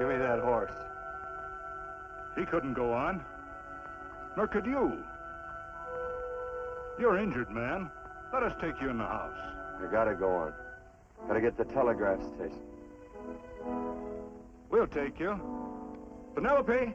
Give me that horse. He couldn't go on. Nor could you. You're injured, man. Let us take you in the house. You gotta go on. Gotta get to the telegraph station. We'll take you. Penelope!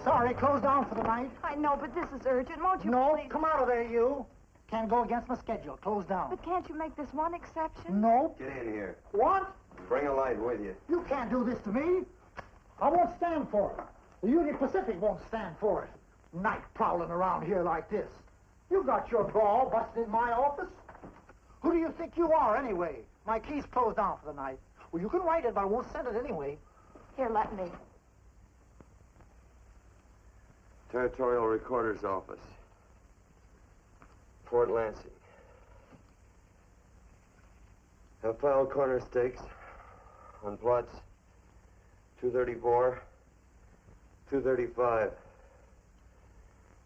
Sorry, closed down for the night. I know, but this is urgent. Won't you No, please? come out of there, you. Can't go against my schedule. Closed down. But can't you make this one exception? No. Get in here. What? Bring a light with you. You can't do this to me. I won't stand for it. The Union Pacific won't stand for it. Night prowling around here like this. You got your ball busting in my office? Who do you think you are, anyway? My key's closed down for the night. Well, you can write it, but I won't send it anyway. Here, let me. Territorial Recorder's Office. Fort Lansing. Have filed corner stakes on plots 234, 235,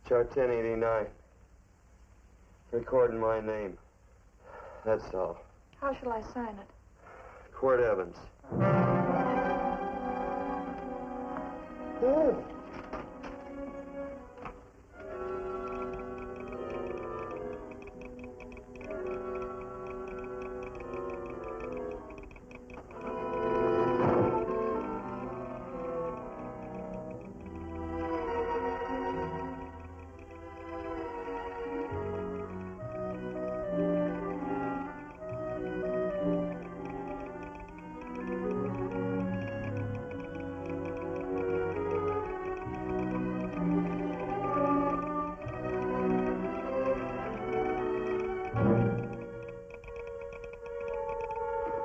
chart 1089. Recording my name. That's all. How shall I sign it? Quirt Evans. Oh.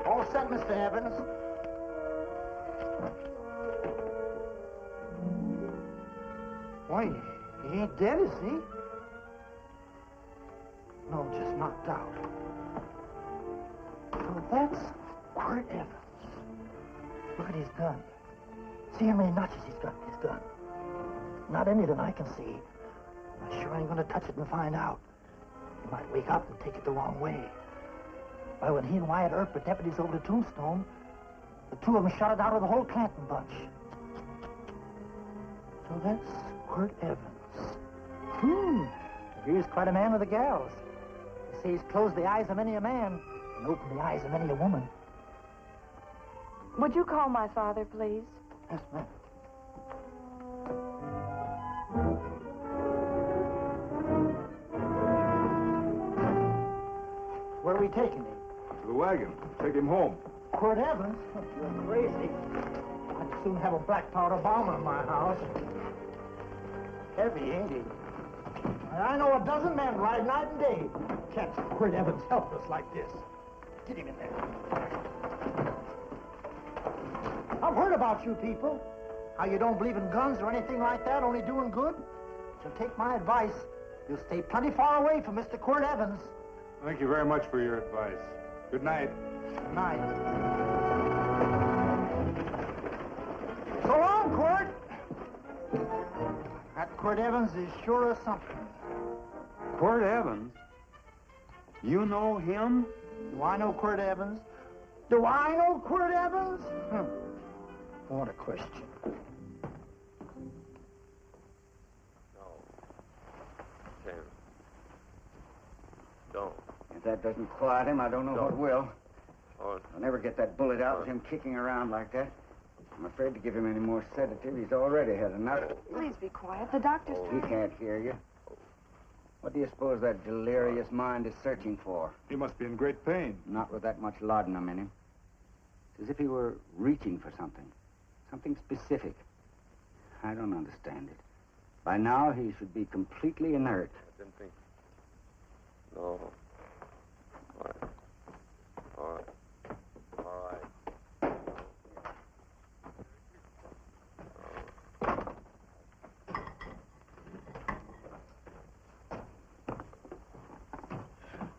All set, Mr. Evans. Why, he ain't dead, is he? No, just knocked out. So that's Quirt Evans. Look at his gun. See how many notches he's got in his gun. Not any that I can see. I sure ain't gonna touch it and find out. He might wake up and take it the wrong way. Why, when he and Wyatt Earp were deputies over to Tombstone, the two of them shot it out of the whole Clanton bunch. So that's Quirt Evans. He's quite a man with the gals. They say he's closed the eyes of many a man and opened the eyes of many a woman. Would you call my father, please? Yes, ma'am. Where are we taking him? To the wagon. Take him home. Quirt Evans? You're crazy. I'd soon have a black powder bomber in my house. Heavy, ain't he? I know a dozen men ride night and day. Catch Quirt Evans helpless like this. Get him in there. I've heard about you people. How you don't believe in guns or anything like that, only doing good. So take my advice. You'll stay plenty far away from Mr. Quirt Evans. Thank you very much for your advice. Good night. Good night. So long, Quirt. That Quirt Evans is sure of something. Quirt Evans? You know him? Do I know Quirt Evans? Do I know Quirt Evans? What a question. No. Tim. Don't. If that doesn't quiet him, I don't know what will. Oh, I'll never get that bullet out with him kicking around like that. I'm afraid to give him any more sedative. He's already had enough. Please be quiet. The doctor's He can't hear you. What do you suppose that delirious mind is searching for? He must be in great pain. Not with that much laudanum in him. It's as if he were reaching for something. Something specific. I don't understand it. By now, he should be completely inert. I didn't think. No. All right. All right. All right.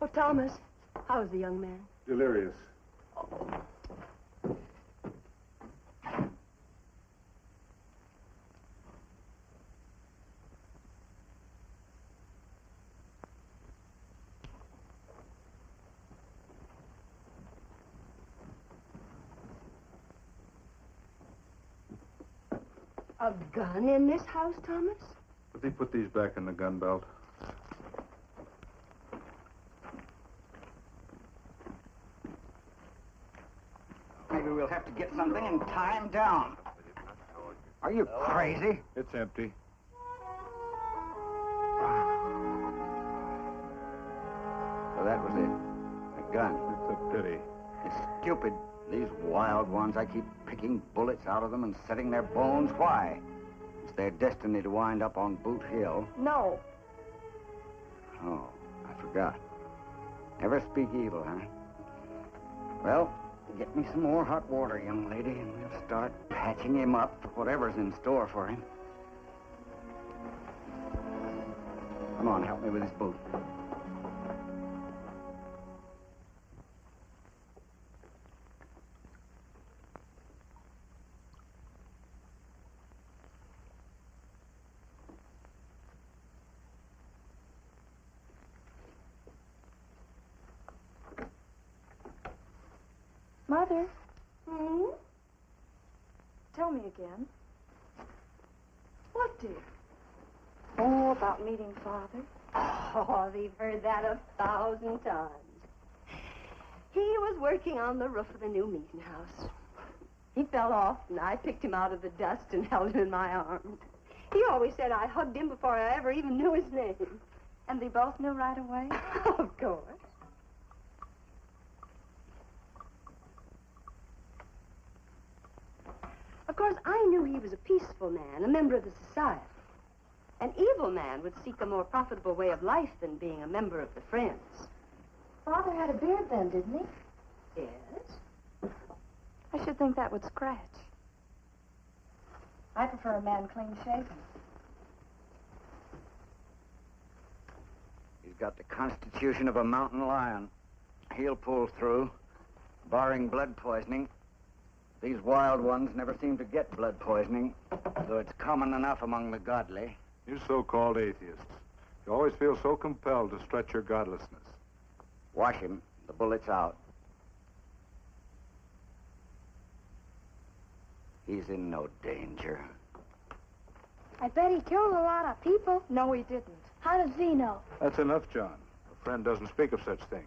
Oh, Thomas, how's the young man? Delirious. A gun in this house, Thomas? But they put these back in the gun belt. Maybe we'll have to get something and tie him down. Are you crazy? It's empty. So that was it. A gun. It's a pity. It's stupid. These wild ones, I keep picking bullets out of them and setting their bones. Why? It's their destiny to wind up on Boot Hill. No. Oh, I forgot. Never speak evil, huh? Well, get me some more hot water, young lady, and we'll start patching him up for whatever's in store for him. Come on, help me with his boot. Mother, Hmm? tell me again. What, dear? Oh, about meeting Father. Oh, they've heard that 1,000 times. He was working on the roof of the new meeting house. He fell off, and I picked him out of the dust and held him in my arms. He always said I hugged him before I ever even knew his name. And they both knew right away? Of course. Of course, I knew he was a peaceful man, a member of the society. An evil man would seek a more profitable way of life than being a member of the Friends. Father had a beard then, didn't he? Yes? I should think that would scratch. I prefer a man clean shaven. He's got the constitution of a mountain lion. He'll pull through, barring blood poisoning. These wild ones never seem to get blood poisoning, though it's common enough among the godly. You so-called atheists. You always feel so compelled to stretch your godlessness. Watch him. The bullet's out. He's in no danger. I bet he killed a lot of people. No, he didn't. How does he know? That's enough, John. A friend doesn't speak of such things.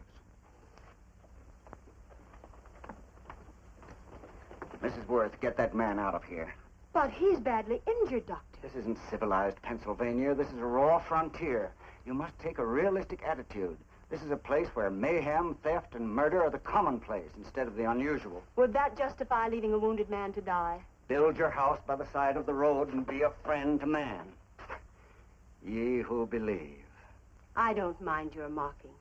Mrs. Worth, get that man out of here. But he's badly injured, Doctor. This isn't civilized Pennsylvania. This is a raw frontier. You must take a realistic attitude. This is a place where mayhem, theft, and murder are the commonplace instead of the unusual. Would that justify leaving a wounded man to die? Build your house by the side of the road and be a friend to man. Ye who believe. I don't mind your mocking.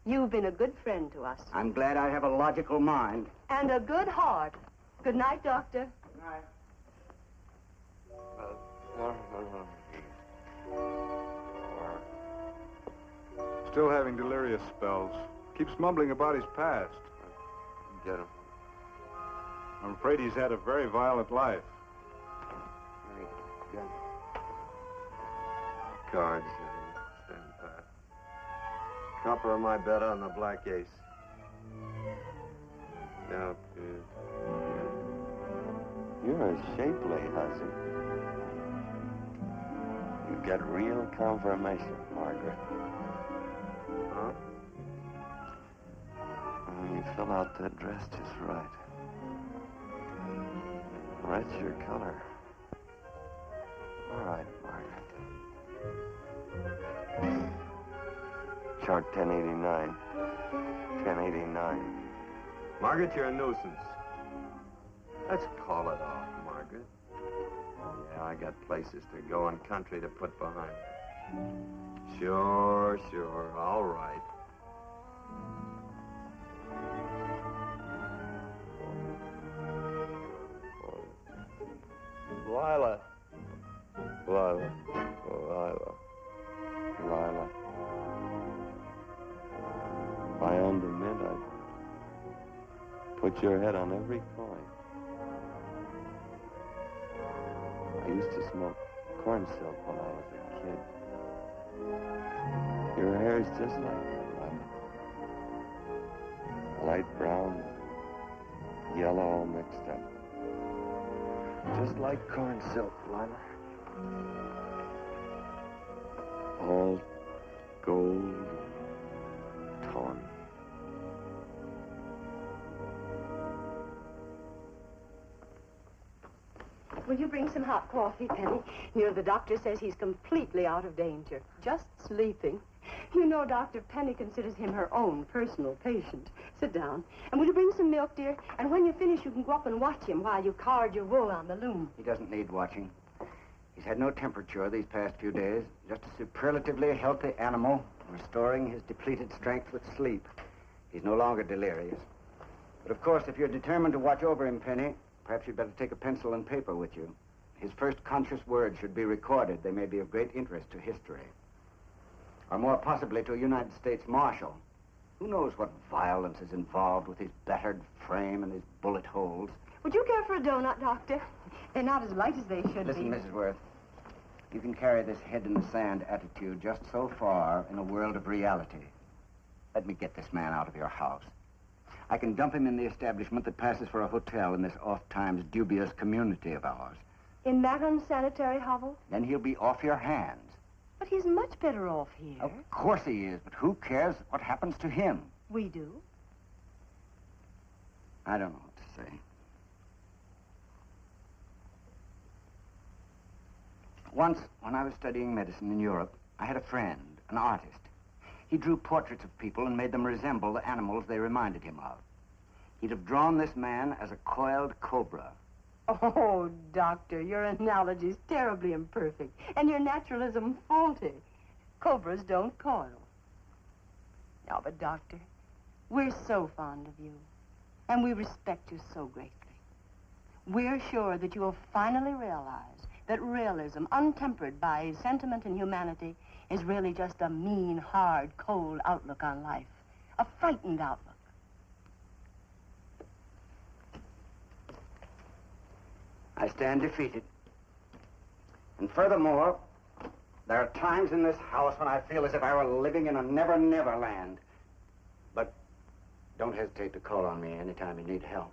You've been a good friend to us. I'm glad I have a logical mind. And a good heart. Good night, Doctor. Good night. Still having delirious spells. Keeps mumbling about his past. Get him. I'm afraid he's had a very violent life. Get him. Cards. Stand pat. Copper on my bet on the black ace. Now, you're a shapely hussy. You get real confirmation, Margaret. Huh? You fill out that dress just right. That's your color. All right, Margaret. Chart 1089. 1089. Margaret, you're a nuisance. Let's call it off, Margaret. Yeah, I got places to go and country to put behind me. Sure. All right. Lila. If I owned a mint, I'd put your head on every coin. I used to smoke corn silk when I was a kid. Your hair's just like that, Lila. Light brown, yellow all mixed up. Just like corn silk, Lila. All gold, tawny. Will you bring some hot coffee, Penny? You know, the doctor says he's completely out of danger. Just sleeping. You know, Dr. Penny considers him her own personal patient. Sit down. And will you bring some milk, dear? And when you finish, you can go up and watch him while you card your wool on the loom. He doesn't need watching. He's had no temperature these past few days. Just a superlatively healthy animal, restoring his depleted strength with sleep. He's no longer delirious. But, of course, if you're determined to watch over him, Penny, perhaps you'd better take a pencil and paper with you. His first conscious words should be recorded. They may be of great interest to history. Or more possibly to a United States Marshal. Who knows what violence is involved with his battered frame and his bullet holes. Would you care for a donut, Doctor? They're not as light as they should Listen, be. Mrs. Worth. You can carry this head-in-the-sand attitude just so far in a world of reality. Let me get this man out of your house. I can dump him in the establishment that passes for a hotel in this oft-times dubious community of ours. In that unsanitary hovel? Then he'll be off your hands. But he's much better off here. Of course he is, but who cares what happens to him? We do. I don't know what to say. Once, when I was studying medicine in Europe, I had a friend, an artist. He drew portraits of people and made them resemble the animals they reminded him of. He'd have drawn this man as a coiled cobra. Oh, Doctor, your analogy's terribly imperfect, and your naturalism faulty. Cobras don't coil. No, but, Doctor, we're so fond of you, and we respect you so greatly. We're sure that you will finally realize that realism, untempered by sentiment and humanity, is really just a mean, hard, cold outlook on life. A frightened outlook. I stand defeated. And furthermore, there are times in this house when I feel as if I were living in a never-never land. But don't hesitate to call on me anytime you need help.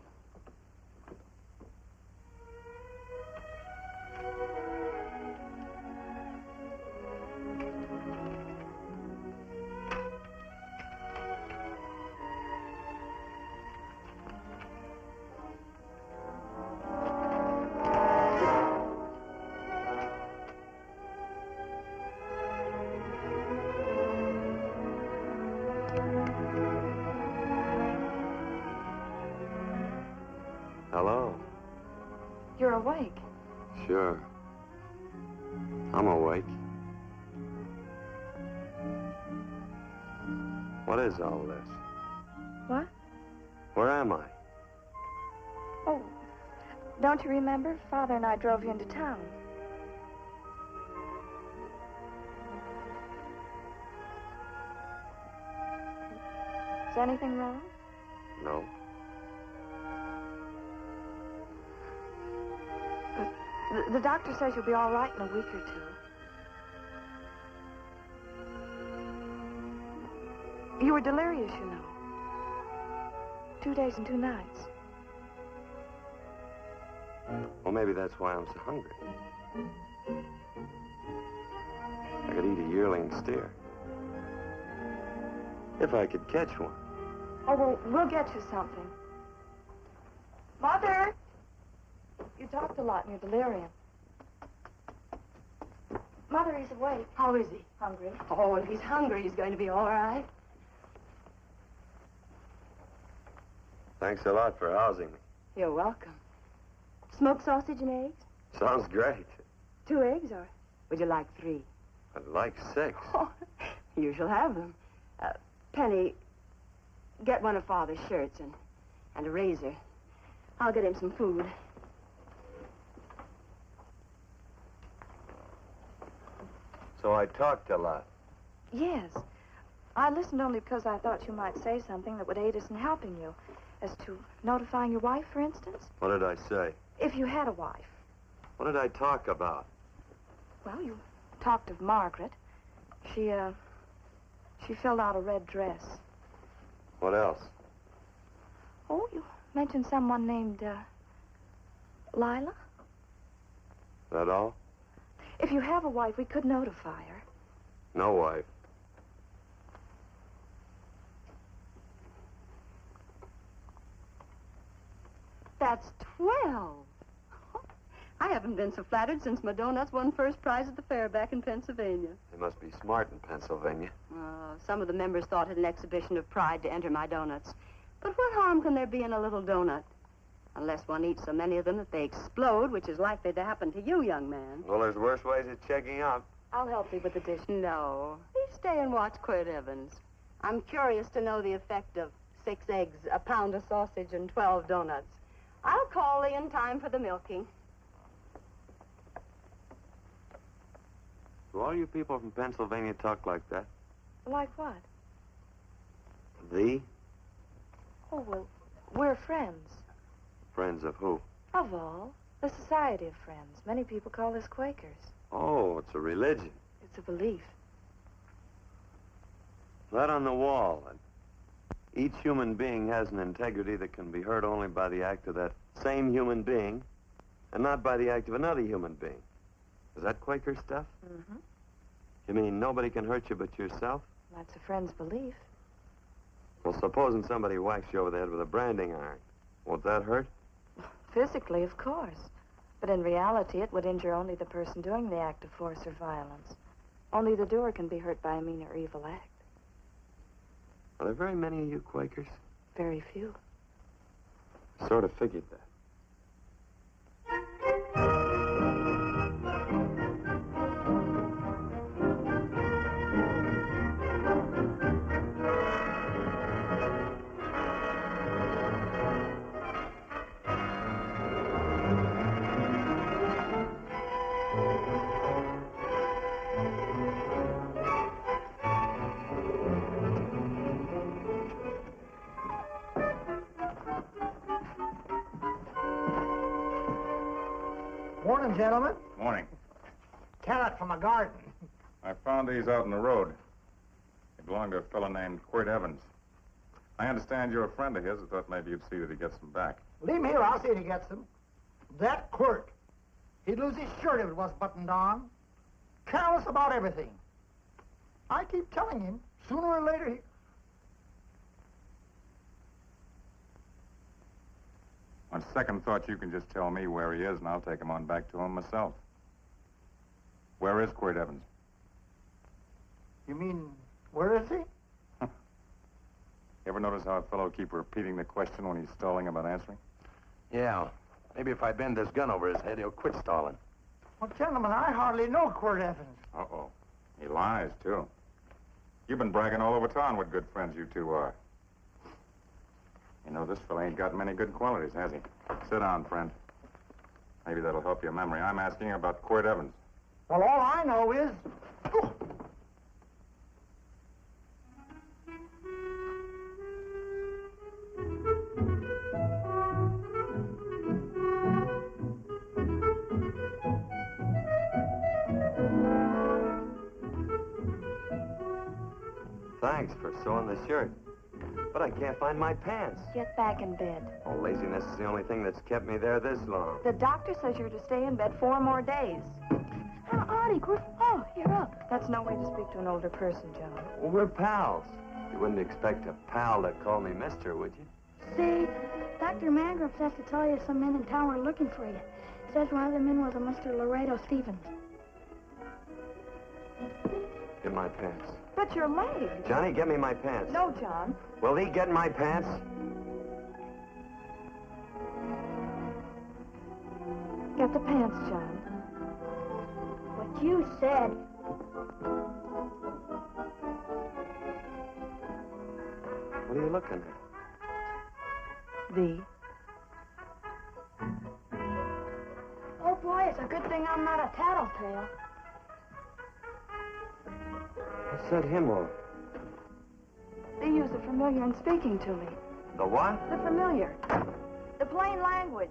Hello? You're awake. Sure. I'm awake. What is all this? What? Where am I? Oh, don't you remember? Father and I drove you into town. Is anything wrong? No. The doctor says you'll be all right in a week or two. You were delirious, you know. 2 days and 2 nights. Well, maybe that's why I'm so hungry. I could eat a yearling steer. If I could catch one. Oh, well, we'll get you something. Mother! You talked a lot in your delirium. Mother, he's awake. How is he? Hungry. Oh, if he's hungry, he's going to be all right. Thanks a lot for housing me. You're welcome. Smoked sausage and eggs? Sounds great. 2 eggs, or would you like 3? I'd like 6. Oh, you shall have them. Penny, get one of Father's shirts and a razor. I'll get him some food. So I talked a lot. Yes. I listened only because I thought you might say something that would aid us in helping you. As to notifying your wife, for instance? What did I say? If you had a wife. What did I talk about? Well, you talked of Margaret. She filled out a red dress. What else? Oh, you mentioned someone named, Lila? That all? If you have a wife, we could notify her. No wife. That's 12. I haven't been so flattered since my donuts won first prize at the fair back in Pennsylvania. They must be smart in Pennsylvania. Some of the members thought it an exhibition of pride to enter my donuts. But what harm can there be in a little donut? Unless one eats so many of them that they explode, which is likely to happen to you, young man. Well, there's worse ways of checking out. I'll help you with the dish. No. Please stay and watch Quirt Evans. I'm curious to know the effect of 6 eggs, a pound of sausage, and 12 donuts. I'll call Lee in time for the milking. Do all you people from Pennsylvania talk like that? Like what? The? Oh, well, we're friends. Friends of who? Of all. The Society of Friends. Many people call us Quakers. Oh, it's a religion. It's a belief. That on the wall. Each human being has an integrity that can be hurt only by the act of that same human being, and not by the act of another human being. Is that Quaker stuff? Mm-hmm. You mean nobody can hurt you but yourself? That's a friend's belief. Well, supposing somebody whacks you over the head with a branding iron. Won't that hurt? Physically, of course. But in reality, it would injure only the person doing the act of force or violence. Only the doer can be hurt by a mean or evil act. Are there very many of you Quakers? Very few. I sort of figured that. Morning, gentlemen. Morning. Carrot from a garden. I found these out in the road. They belong to a fellow named Quirt Evans. I understand you're a friend of his. I thought maybe you'd see that he gets them back. Leave him here. I'll see if he gets them. That Quirt. He'd lose his shirt if it was buttoned on. Careless about everything. I keep telling him, sooner or later he... On second thought, you can just tell me where he is, and I'll take him on back to him myself. Where is Quirt Evans? You mean, where is he? You ever notice how a fellow keep repeating the question when he's stalling about answering? Yeah. Maybe if I bend this gun over his head, he'll quit stalling. Well, gentlemen, I hardly know Quirt Evans. Uh-oh. He lies, too. You've been bragging all over town what good friends you two are. You know, this fella ain't got many good qualities, has he? Sit down, friend. Maybe that'll help your memory. I'm asking about Quirt Evans. Well, all I know is... Oh. Thanks for sewing the shirt. But I can't find my pants. Get back in bed. Oh, laziness is the only thing that's kept me there this long. The doctor says you're to stay in bed 4 more days. Artie, oh, you're up. That's no way to speak to an older person, John. Well, we're pals. You wouldn't expect a pal to call me mister, would you? See, Dr. Mangrove says to tell you some men in town were looking for you. Says one of the men was a Mr. Laredo Stevens. Get my pants. But your leg. Johnny, get me my pants. No, John. Will he get my pants? Get the pants, John. What you said. What are you looking at? The. Oh, boy, it's a good thing I'm not a tattletale. I set him off. They use the familiar in speaking to me. The what? The familiar. The plain language.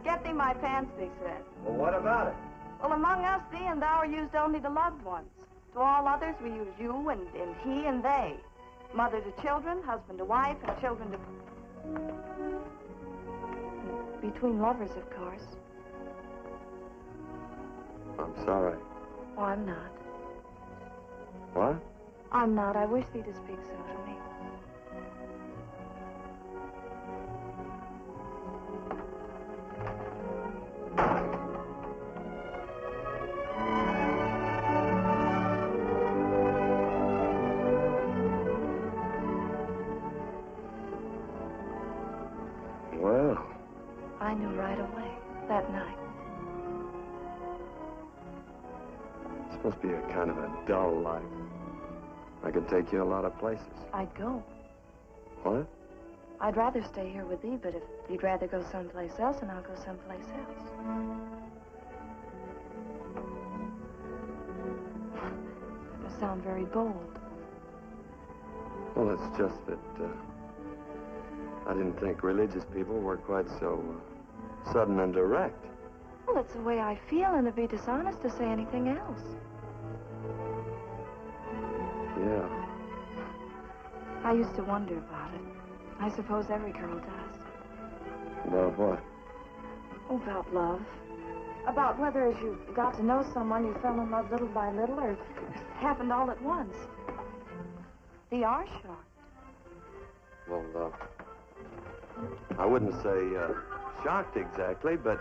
Get thee my pants, they said. Well, what about it? Well, among us, thee and thou are used only to loved ones. To all others, we use you and he and they. Mother to children, husband to wife, and children to... Between lovers, of course. I'm sorry. Oh, I'm not. What? I'm not. I wish thee to speak so to me. Well, I knew right away, that night. this must be a kind of a dull life. I could take you a lot of places. I'd go. What? I'd rather stay here with thee, but if you'd rather go someplace else, then I'll go someplace else. That must sound very bold. Well, it's just that I didn't think religious people were quite so sudden and direct. Well, it's the way I feel, and it'd be dishonest to say anything else. Yeah. I used to wonder about it. I suppose every girl does. About what? Oh, about love. About whether as you got to know someone, you fell in love little by little, or it happened all at once. They are shocked. Well, I wouldn't say shocked exactly, but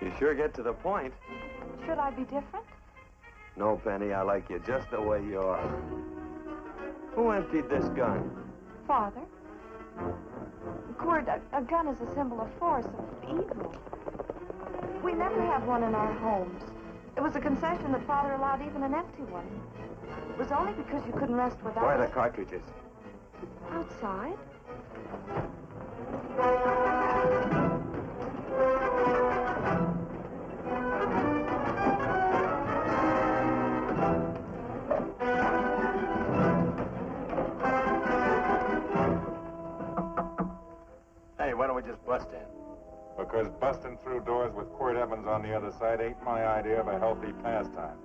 you sure get to the point. Should I be different? No, Penny, I like you just the way you are. Who emptied this gun? Father. Cord, a gun is a symbol of force, of evil. We never had one in our homes. It was a concession that Father allowed even an empty one. It was only because you couldn't rest without Where are it. the cartridges? Outside. Hey, why don't we just bust in? Because busting through doors with Quirt Evans on the other side ain't my idea of a healthy pastime.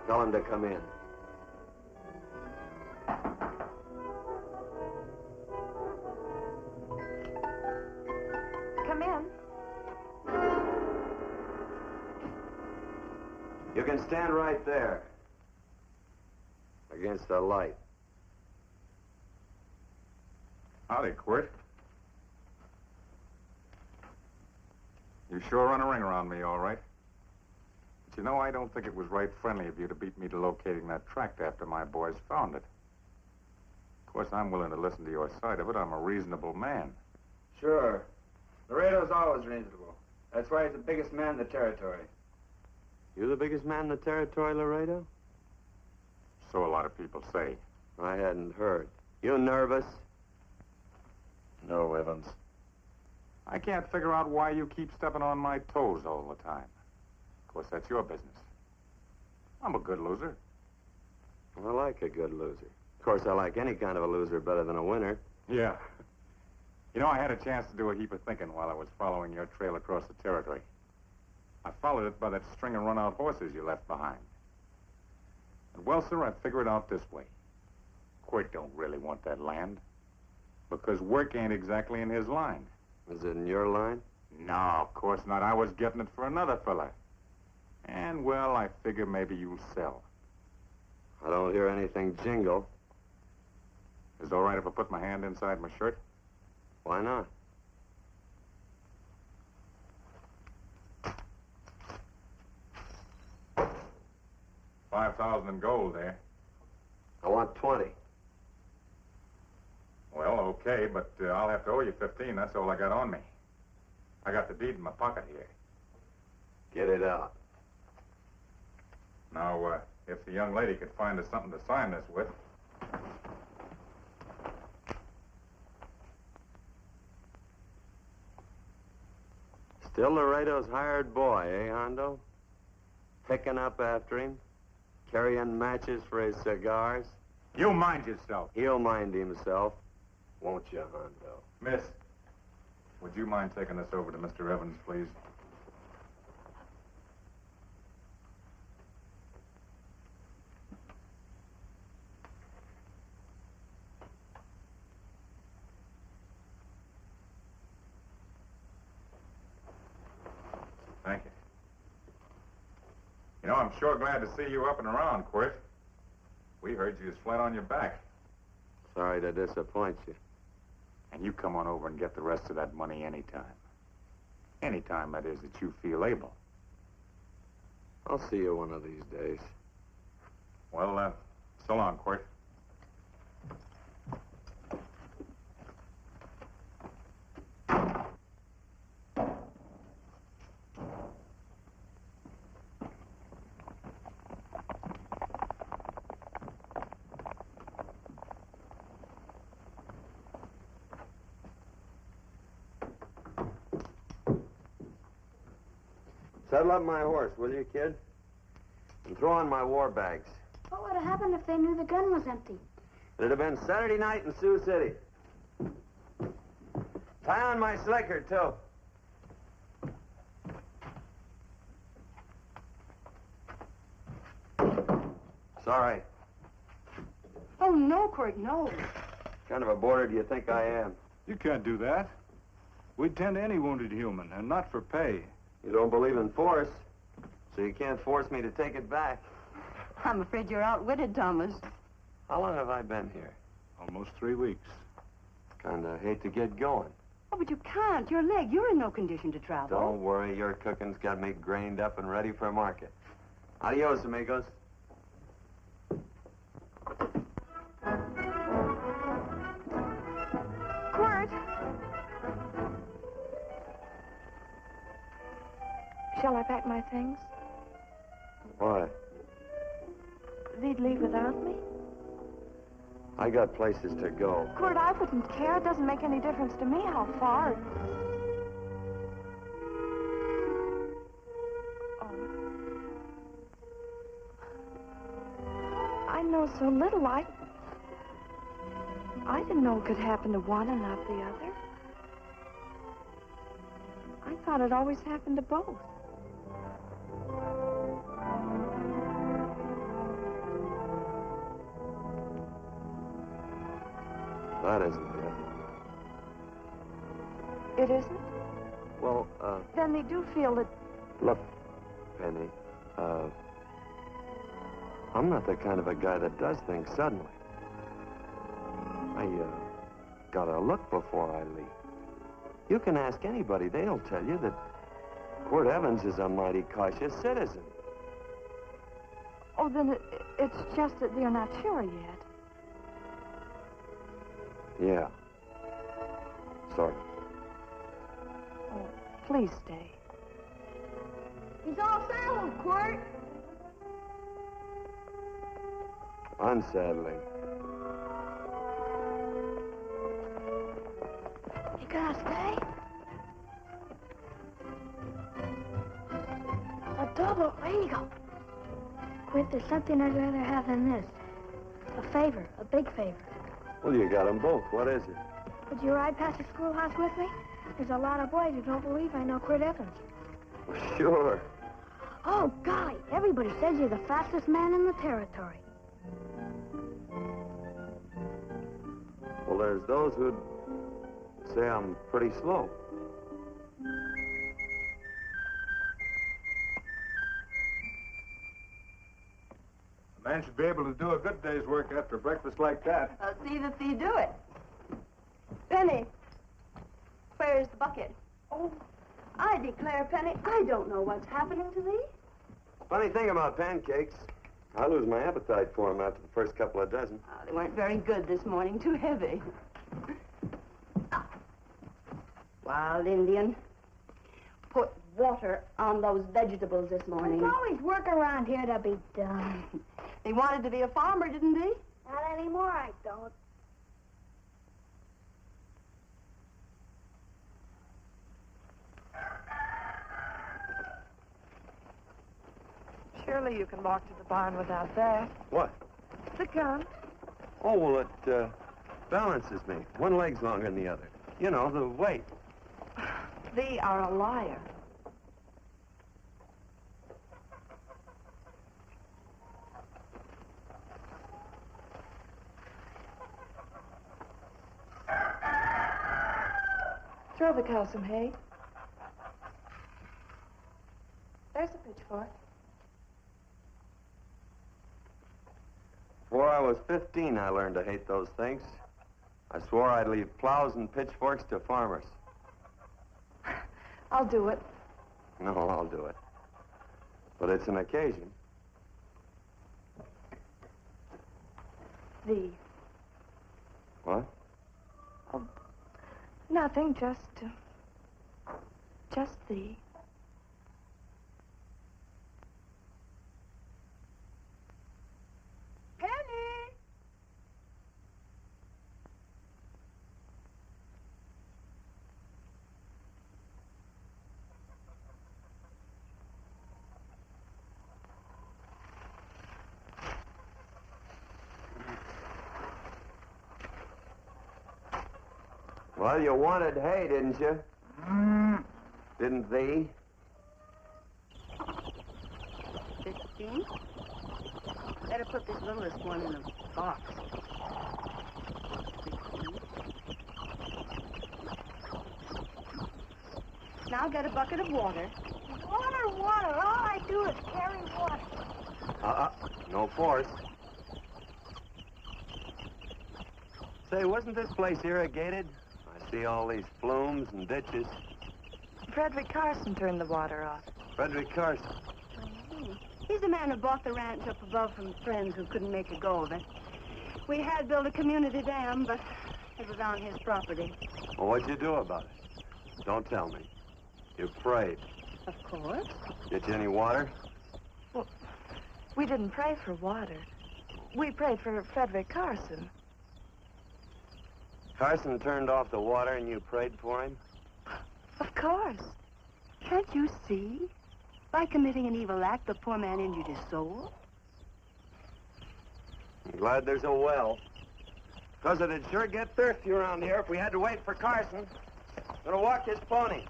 Tell him to come in. Come in. You can stand right there. Against the light. Howdy, Quirt. You sure run a ring around me, all right. But you know, I don't think it was right friendly of you to beat me to locating that tract after my boys found it. Of course, I'm willing to listen to your side of it. I'm a reasonable man. Sure. Laredo's always reasonable. That's why he's the biggest man in the territory. You the biggest man in the territory, Laredo? So a lot of people say. I hadn't heard. You nervous? No, Evans. I can't figure out why you keep stepping on my toes all the time. Of course, that's your business. I'm a good loser. I like a good loser. Of course, I like any kind of a loser better than a winner. Yeah. You know, I had a chance to do a heap of thinking while I was following your trail across the territory. I followed it by that string of run-out horses you left behind. And, well, sir, I figured it out this way. Quirt don't really want that land. Because work ain't exactly in his line. Is it in your line? No, of course not. I was getting it for another fella. And, well, I figure maybe you'll sell. I don't hear anything jingle. Is it all right if I put my hand inside my shirt? Why not? $5,000 in gold there. I want 20. Well, okay, but I'll have to owe you 15. That's all I got on me. I got the deed in my pocket here. Get it out. Now, if the young lady could find us something to sign this with. Still Laredo's hired boy, eh, Hondo? Picking up after him, carrying matches for his cigars. You mind yourself. He'll mind himself, won't you, Hondo? Miss, would you mind taking this over to Mr. Evans, please? Thank you. You know, I'm sure glad to see you up and around, Quirt. We heard you was flat on your back. Sorry to disappoint you. And you come on over and get the rest of that money anytime. Anytime, that is, that you feel able. I'll see you one of these days. Well, so long, Quirt. Saddle up my horse, will you, kid? And throw on my war bags. What would have happened if they knew the gun was empty? It'd have been Saturday night in Sioux City. Tie on my slicker, too. Sorry. Oh, no, Quirt, no. What kind of a boarder do you think I am? You can't do that. We'd tend to any wounded human, and not for pay. You don't believe in force, so you can't force me to take it back. I'm afraid you're outwitted, Thomas. How long have I been here? Almost 3 weeks. Kinda hate to get going. Oh, but you can't. Your leg, you're in no condition to travel. Don't worry, your cooking's got me grained up and ready for market. Adios, amigos. Quirt! Shall I pack my things? Why? They'd leave without me? I got places to go. Quirt, I wouldn't care. It doesn't make any difference to me how far. Oh. I know so little. I didn't know it could happen to one and not the other. I thought it always happened to both. That isn't it. It isn't? Well, Then they do feel that... look, Penny, I'm not the kind of a guy that does things suddenly. I, gotta look before I leave. You can ask anybody, they'll tell you that Quirt Evans is a mighty cautious citizen. Oh, then it's just that they're not sure yet. Yeah. Sort of. Oh, please stay. He's all saddled, Quirt. Unsaddling. You gonna stay? A double eagle. Quit, there's something I'd rather have than this. A favor, a big favor. Well, you got them both. What is it? Would you ride past the schoolhouse with me? There's a lot of boys who don't believe I know Quirt Evans. Well, sure. Oh, golly, everybody says you're the fastest man in the territory. Well, there's those who'd say I'm pretty slow. A man should be able to do a good day's work after breakfast like that. I'll see that you do it. Penny, where's the bucket? Oh, I declare, Penny, I don't know what's happening to thee. Funny thing about pancakes, I lose my appetite for them after the first couple of dozen. They weren't very good this morning, too heavy. Wild Indian, put water on those vegetables this morning. There's always work around here to be done. He wanted to be a farmer, didn't he? Not anymore, I don't. Surely you can walk to the barn without that. What? The gun. Oh, well, it balances me. One leg's longer than the other. You know, the weight. Thee are a liar. Throw the cow some hay. There's a pitchfork. Before I was 15, I learned to hate those things. I swore I'd leave plows and pitchforks to farmers. I'll do it. No, I'll do it. But it's an occasion. Thee. What? Oh, nothing, just thee. Penny! Well, you wanted hay, didn't you? Didn't thee? 15? Better put this littlest one in a box. 16. Now get a bucket of water. Water, water. All I do is carry water. No force. Say, wasn't this place irrigated? I see all these flumes and ditches. Frederick Carson turned the water off. Frederick Carson. He's the man who bought the ranch up above from friends who couldn't make a go of it. We had built a community dam, but it was on his property. Well, what'd you do about it? Don't tell me. You prayed. Of course. Get you any water? Well, we didn't pray for water. We prayed for Frederick Carson. Carson turned off the water and you prayed for him? Of course. Can't you see? By committing an evil act, the poor man injured his soul. I'm glad there's a well. Because it'd sure get thirsty around here if we had to wait for Carson. Gonna walk his pony.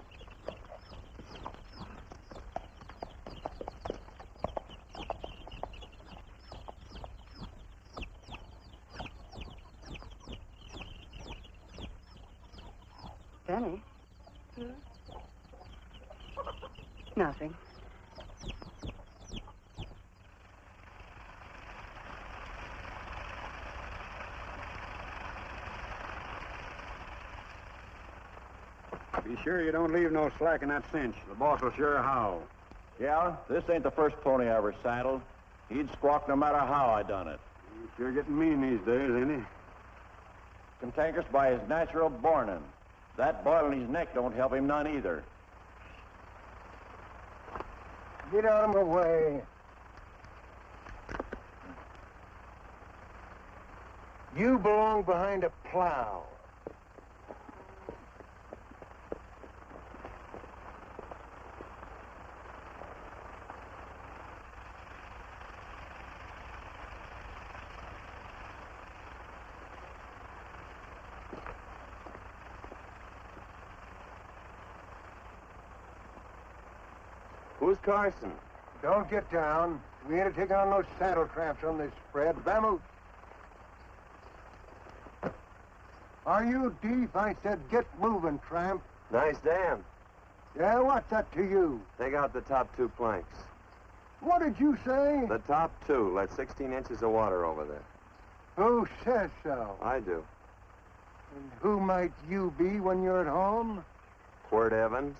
Benny? Nothing. Be sure you don't leave no slack in that cinch. The boss will sure howl. Yeah, this ain't the first pony I ever saddled. He'd squawk no matter how I done it. He's sure getting mean these days, ain't he? Cantankerous by his natural bornin'. That boil in his neck don't help him none either. Get out of my way. You belong behind a plow. Who's Carson? Don't get down. We ain't taking on no saddle tramps on this spread. Vamoose. Are you deep? I said get moving, tramp. Nice dam. Yeah, what's that to you? Take out the top two planks. What did you say? The top two. Let 16 inches of water over there. Who says so? I do. And who might you be when you're at home? Quirt Evans.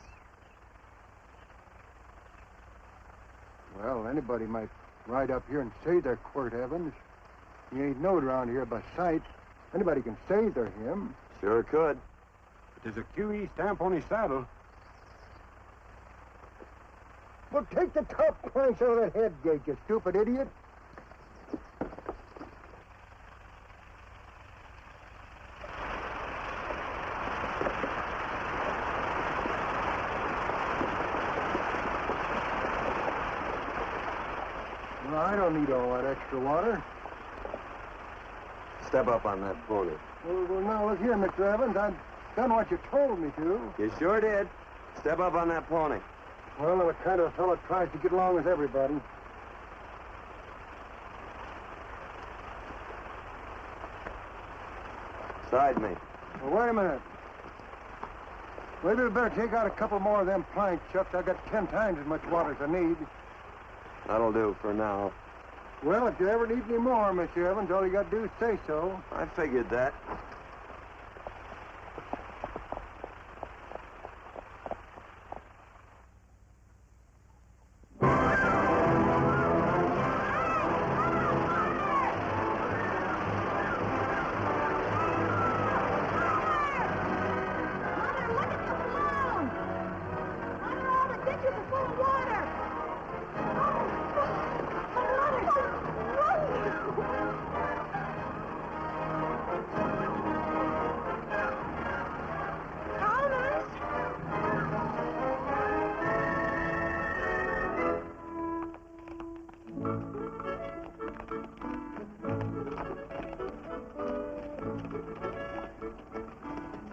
Well, anybody might ride up here and say they're Quirt Evans. He ain't known around here by sight. Anybody can say they're him. Sure could. There's a QE stamp on his saddle. Well, take the top planks out of that head gate, you stupid idiot. Well, I don't need all that extra water. Step up on that pony. Well, now, look here, Mr. Evans. I've done what you told me to. You sure did. Step up on that pony. Well, I'm the kind of fellow that tries to get along with everybody. Side me. Well, wait a minute. Maybe we better take out a couple more of them planks, Chuck. I got 10 times as much water as I need. That'll do for now. Well, if you ever need any more, Mr. Evans, all you got to do is say so. I figured that.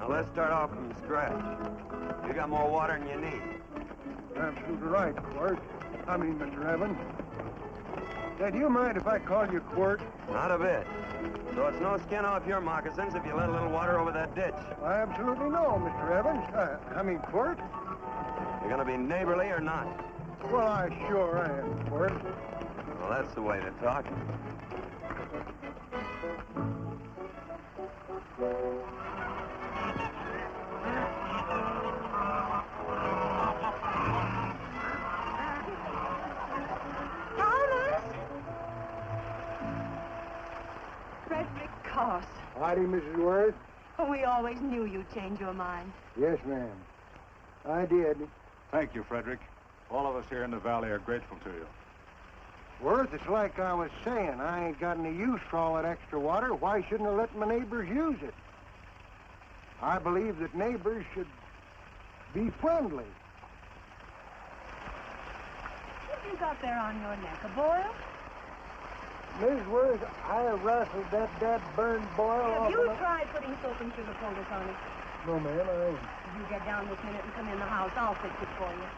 Let's start off from scratch. You got more water than you need. Absolutely right, Quirt. Mr. Evans. Say, do you mind if I call you Quirt? Not a bit. So it's no skin off your moccasins if you let a little water over that ditch. I absolutely know, Mr. Evans. Quirt. You're gonna be neighborly or not? Well, I sure am, Quirt. Well, that's the way to talk. Howdy, Mrs. Worth. We always knew you'd change your mind. Yes, ma'am. I did. Thank you, Frederick. All of us here in the valley are grateful to you. Worth, it's like I was saying. I ain't got any use for all that extra water. Why shouldn't I let my neighbors use it? I believe that neighbors should be friendly. What have you got there on your neck? A boil? Miss Worth, I rustled that burned boil off. Have you tried putting soap and sugar poultice on it? No, ma'am, I ain't. If you get down this minute and come in the house, I'll fix it for you.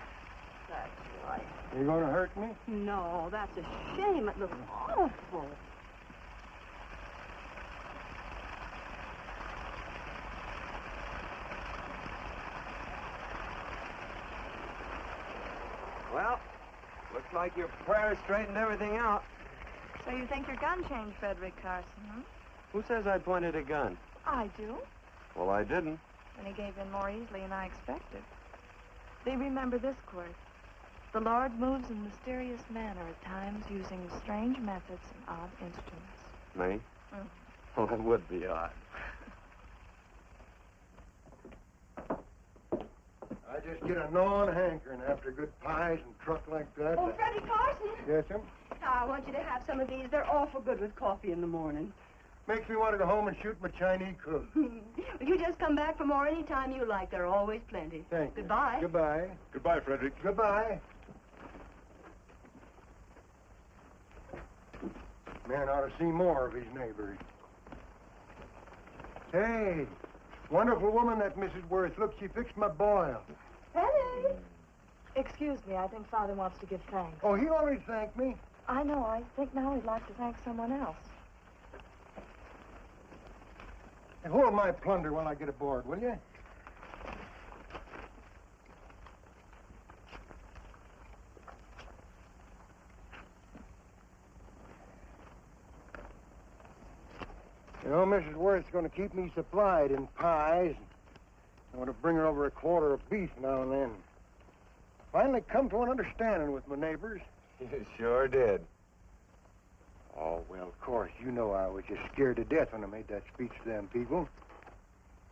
That's right. You gonna hurt me? No, that's a shame. It looks awful. Well, looks like your prayer straightened everything out. So you think your gun changed Frederick Carson, huh? Who says I pointed a gun? I do. Well, I didn't. And he gave in more easily than I expected. They remember this, Quirt. The Lord moves in mysterious manner at times, using strange methods and odd instruments. Me? Well, that would be odd. I just get a gnawing hankering after good pies and truck like that. Oh, Freddie Carson. Yes, ma'am? I want you to have some of these. They're awful good with coffee in the morning. Makes me want to go home and shoot my Chinese cook. You just come back for more any time you like. There are always plenty. Thank you. Goodbye. Goodbye. Goodbye, Frederick. Goodbye. Man ought to see more of his neighbors. Hey, wonderful woman, that Mrs. Worth. Look, she fixed my boil. Penny! Excuse me, I think Father wants to give thanks. Oh, he always thanked me. I know. I think now he'd like to thank someone else. Hey, hold my plunder while I get aboard, will you? You know, Mrs. Worth's going to keep me supplied in pies. I want to bring her over a quarter of beef now and then. Finally come to an understanding with my neighbors. You sure did. Oh, well, of course, you know I was just scared to death when I made that speech to them people.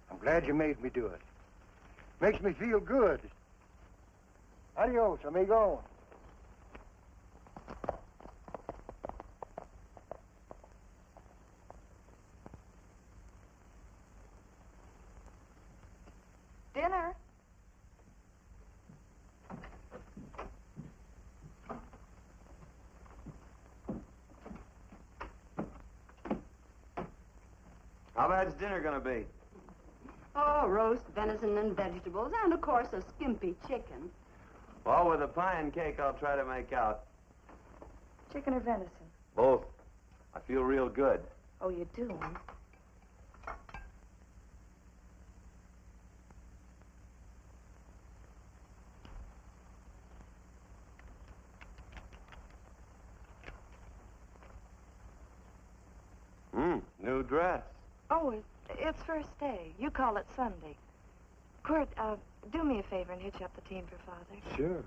I'm glad you made me do it. Makes me feel good. Adios, amigo. Dinner. How bad's dinner gonna be? Oh, roast venison and vegetables, and of course a skimpy chicken. Well, with a pie and cake, I'll try to make out. Chicken or venison? Both. I feel real good. Oh, you do, huh? New dress. Oh, it's first day. You call it Sunday. Quirt, do me a favor and hitch up the team for Father. Sure.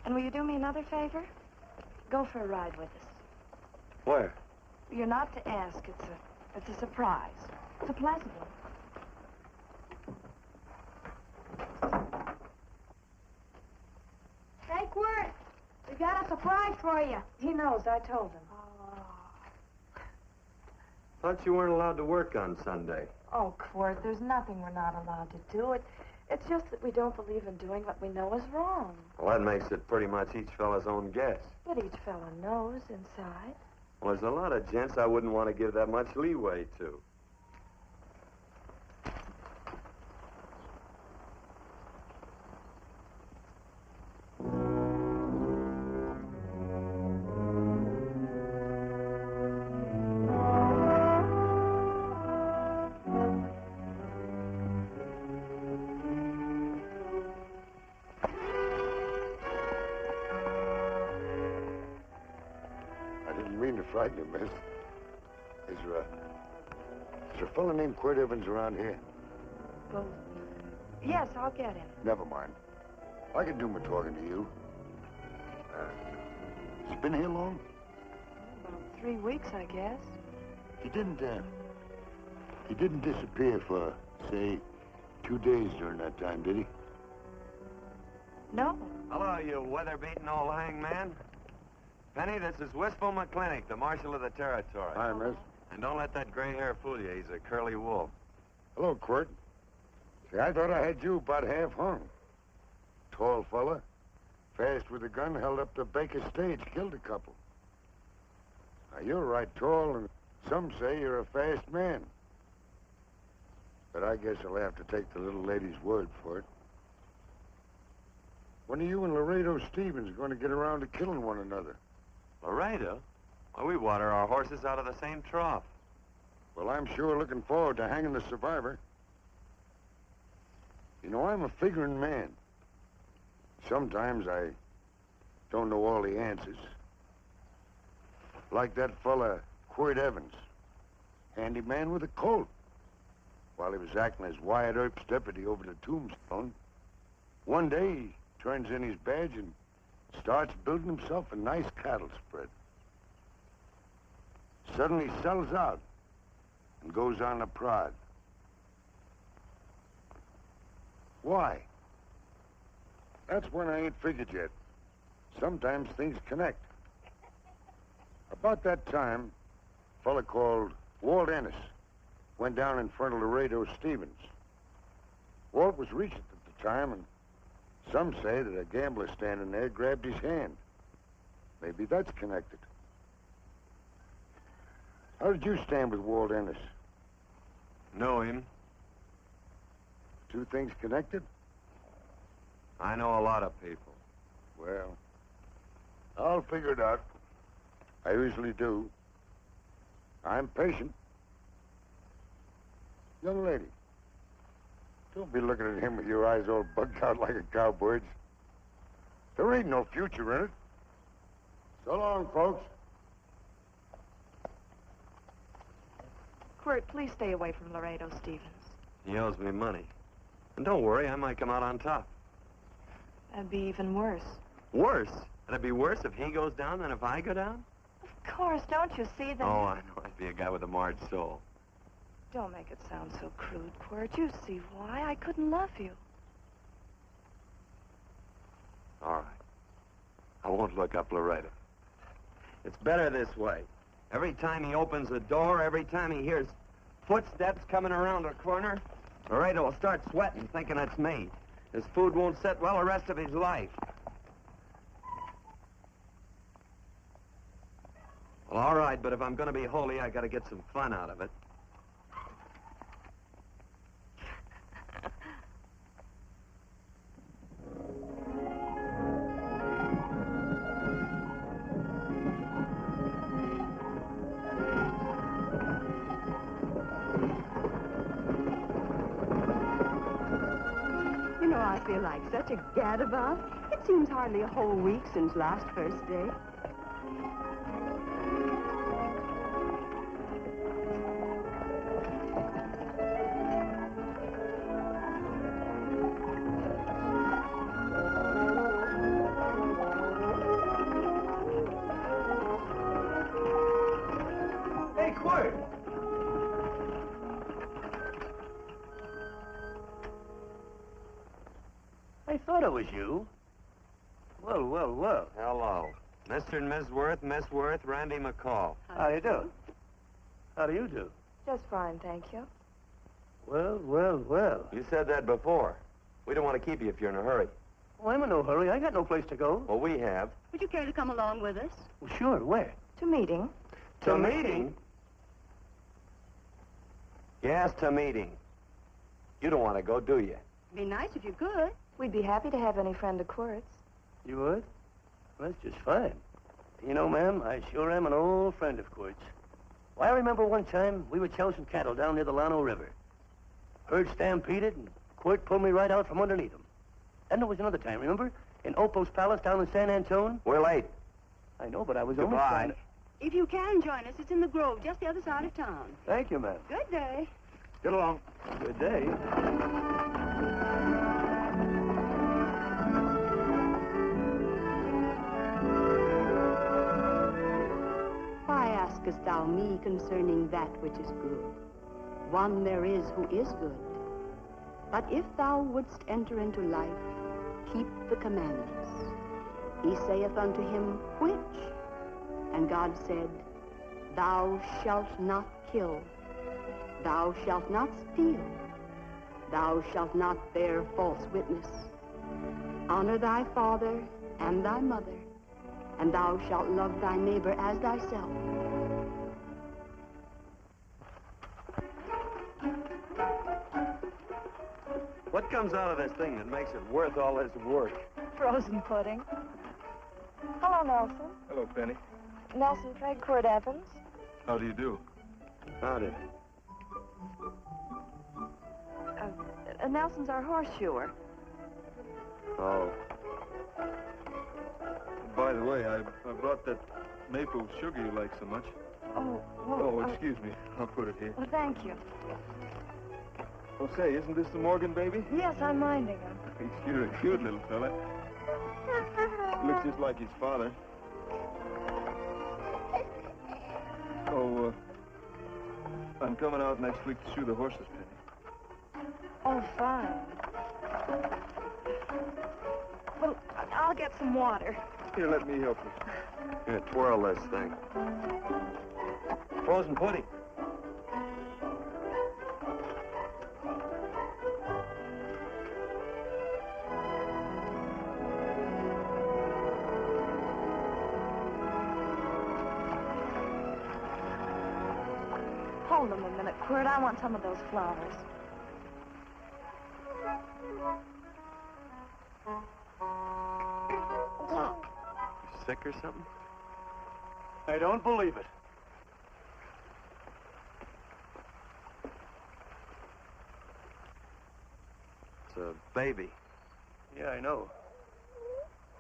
And will you do me another favor? Go for a ride with us. Where? You're not to ask. It's a surprise. It's a pleasant one. Hey, Quirt, we got a surprise for you. He knows. I told him. Thought you weren't allowed to work on Sunday. Oh, Quirt, there's nothing we're not allowed to do. It's just that we don't believe in doing what we know is wrong. Well, that makes it pretty much each fella's own guess. But each fellow knows inside. Well, there's a lot of gents I wouldn't want to give that much leeway to. Frighten you, miss. Is there a fella named Quirt Evans around here? Well, yes, I'll get him. Never mind. I can do my talking to you. He's been here long? About 3 weeks, I guess. He didn't disappear for, say, 2 days during that time, did he? No. Hello, you weather-beaten old hangman. Penny, this is Wistful McClintock, the Marshal of the Territory. Hi, miss. And don't let that gray hair fool you. He's a curly wolf. Hello, Quirt. See, I thought I had you about half hung. Tall fella, fast with a gun, held up the Baker stage, killed a couple. Now, you're right tall, and some say you're a fast man. But I guess I'll have to take the little lady's word for it. When are you and Laredo Stevens going to get around to killing one another? Laredo? Well, we water our horses out of the same trough. Well, I'm sure looking forward to hanging the survivor. You know, I'm a figuring man. Sometimes I don't know all the answers. Like that fella, Quirt Evans. Handyman with a colt. While he was acting as Wyatt Earp's deputy over the tombstone, one day he turns in his badge and starts building himself a nice cattle spread. Suddenly sells out and goes on a prod. Why? That's when I ain't figured yet. Sometimes things connect. About that time, a fella called Walt Ennis went down in front of Laredo Stevens. Walt was regent at the time, and some say that a gambler standing there grabbed his hand. Maybe that's connected. How did you stand with Walt Ennis? Know him. Two things connected? I know a lot of people. Well, I'll figure it out. I usually do. I'm patient. Young lady, don't be looking at him with your eyes all bugged out like a cowbird's. There ain't no future in it. So long, folks. Quirt, please stay away from Laredo Stevens. He owes me money. And don't worry, I might come out on top. That'd be even worse. Worse? It'd be worse if he goes down than if I go down? Of course, don't you see that? Oh, I know. I'd be a guy with a marred soul. Don't make it sound so crude, Quirt. You see why I couldn't love you. All right. I won't look up Laredo. It's better this way. Every time he opens the door, every time he hears footsteps coming around the corner, Laredo will start sweating, thinking it's me. His food won't sit well the rest of his life. Well, all right, but if I'm going to be holy, I got to get some fun out of it. You know, I feel like such a gadabout. It seems hardly a whole week since last first day. Hey, Quirt! I thought it was you. Well, well, well. Hello. Mr. and Miss Worth, Randy McCall. How you do? How do you do? Just fine, thank you. Well, well, well. You said that before. We don't want to keep you if you're in a hurry. Oh, I'm in no hurry. I got no place to go. Well, we have. Would you care to come along with us? Well, sure. Where? To meeting. To meeting? Yes, to meeting. You don't want to go, do you? Be nice if you could. We'd be happy to have any friend of Quirt's. You would? Well, that's just fine. You know, ma'am, I sure am an old friend of Quirt's. Why, I remember one time we were chasing cattle down near the Llano River. Herd stampeded, and Quirt pulled me right out from underneath him. Then there was another time, remember? In Opo's Palace down in San Antone? We're late. I know, but I was Goodbye. only trying to... If you can join us, it's in the Grove, just the other side of town. Thank you, ma'am. Good day. Get along. Good day. Why askest thou me concerning that which is good? One there is who is good. But if thou wouldst enter into life, keep the commandments. He saith unto him, which? And God said, Thou shalt not kill. Thou shalt not steal. Thou shalt not bear false witness. Honor thy father and thy mother, and thou shalt love thy neighbor as thyself. What comes out of this thing that makes it worth all this work? Frozen pudding. Hello, Nelson. Hello, Penny. Nelson Craig, Quirt Evans. How do you do? Howdy. Nelson's our horseshoer. Oh. By the way, I brought that maple sugar you like so much. Oh, Oh, excuse me. I'll put it here. Well, thank you. Oh, say, isn't this the Morgan baby? Yes, I'm minding him. You're a cute little fella. Looks just like his father. Oh, I'm coming out next week to shoe the horses, Penny. Oh, fine. Well, I'll get some water. Here, let me help you. Here, twirl this thing. Frozen pudding. Hold them a minute, Quirt. I want some of those flowers. You sick or something? I don't believe it. It's a baby. Yeah, I know.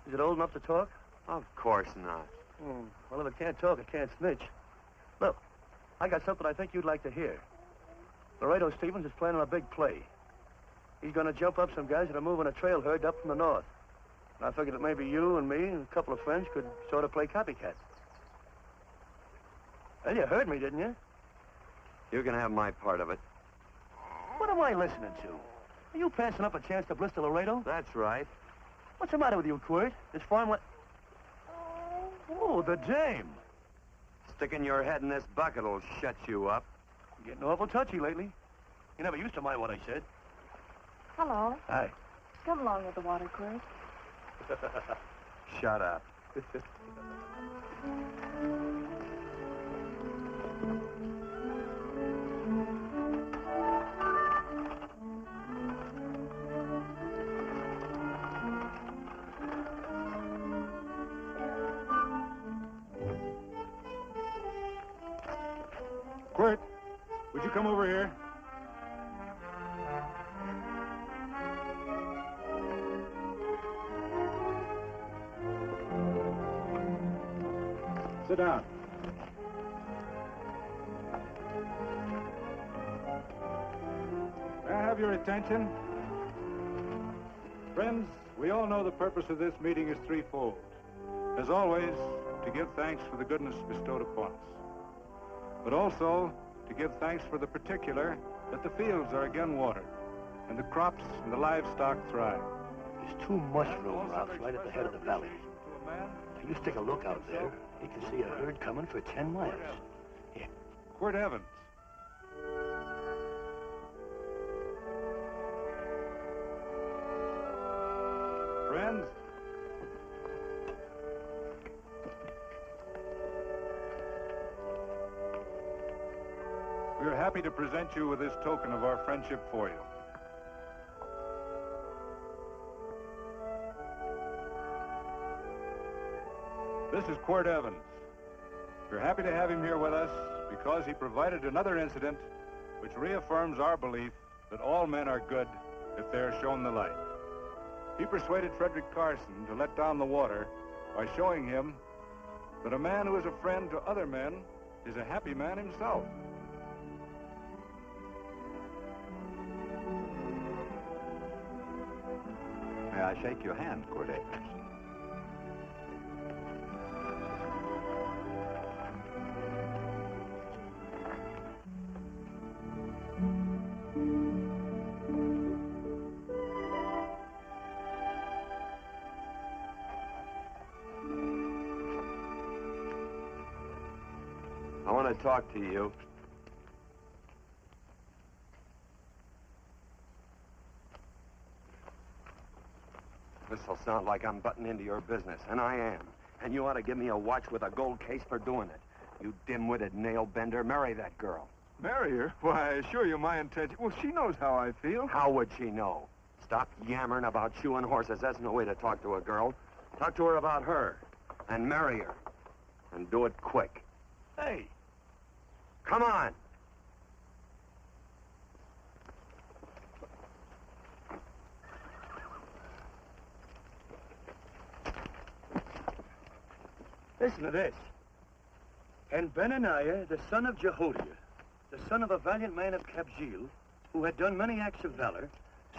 Is it old enough to talk? Of course not. Well, if it can't talk, it can't snitch. Look, I got something I think you'd like to hear. Laredo Stevens is planning a big play. He's going to jump up some guys that are moving a trail herd up from the north. And I figured that maybe you and me and a couple of friends could sort of play copycat. Well, you heard me, didn't you? You can have my part of it. What am I listening to? Are you passing up a chance to blister Laredo? That's right. What's the matter with you, Quirt? This farm Oh, the dame. Sticking your head in this bucket will shut you up. You're getting awful touchy lately. You never used to mind what I said. Hello. Hi. Come along with the water, Quirt. Shut up. Quirt, would you come over here? Sit down. May I have your attention? Friends, we all know the purpose of this meeting is threefold. As always, to give thanks for the goodness bestowed upon us, but also to give thanks for the particular that the fields are again watered and the crops and the livestock thrive. There's two mushroom rocks right at the head of the valley. If you stick a look out there, you can see a herd coming for 10 miles. Here. Quirt Evans. Friends, we are happy to present you with this token of our friendship for you. This is Quirt Evans. We're happy to have him here with us because he provided another incident which reaffirms our belief that all men are good if they are shown the light. He persuaded Frederick Carson to let down the water by showing him that a man who is a friend to other men is a happy man himself. May I shake your hand, Quirt Evans? I want to talk to you. This'll sound like I'm butting into your business, and I am. And you ought to give me a watch with a gold case for doing it. You dim-witted nail-bender, marry that girl. Marry her? Why, I assure you my intention... Well, she knows how I feel. How would she know? Stop yammering about shoeing horses. That's no way to talk to a girl. Talk to her about her, and marry her. And do it quick. Hey. Come on. Listen to this. And Benaniah, the son of Jehoiada, the son of a valiant man of Kabzeel, who had done many acts of valor,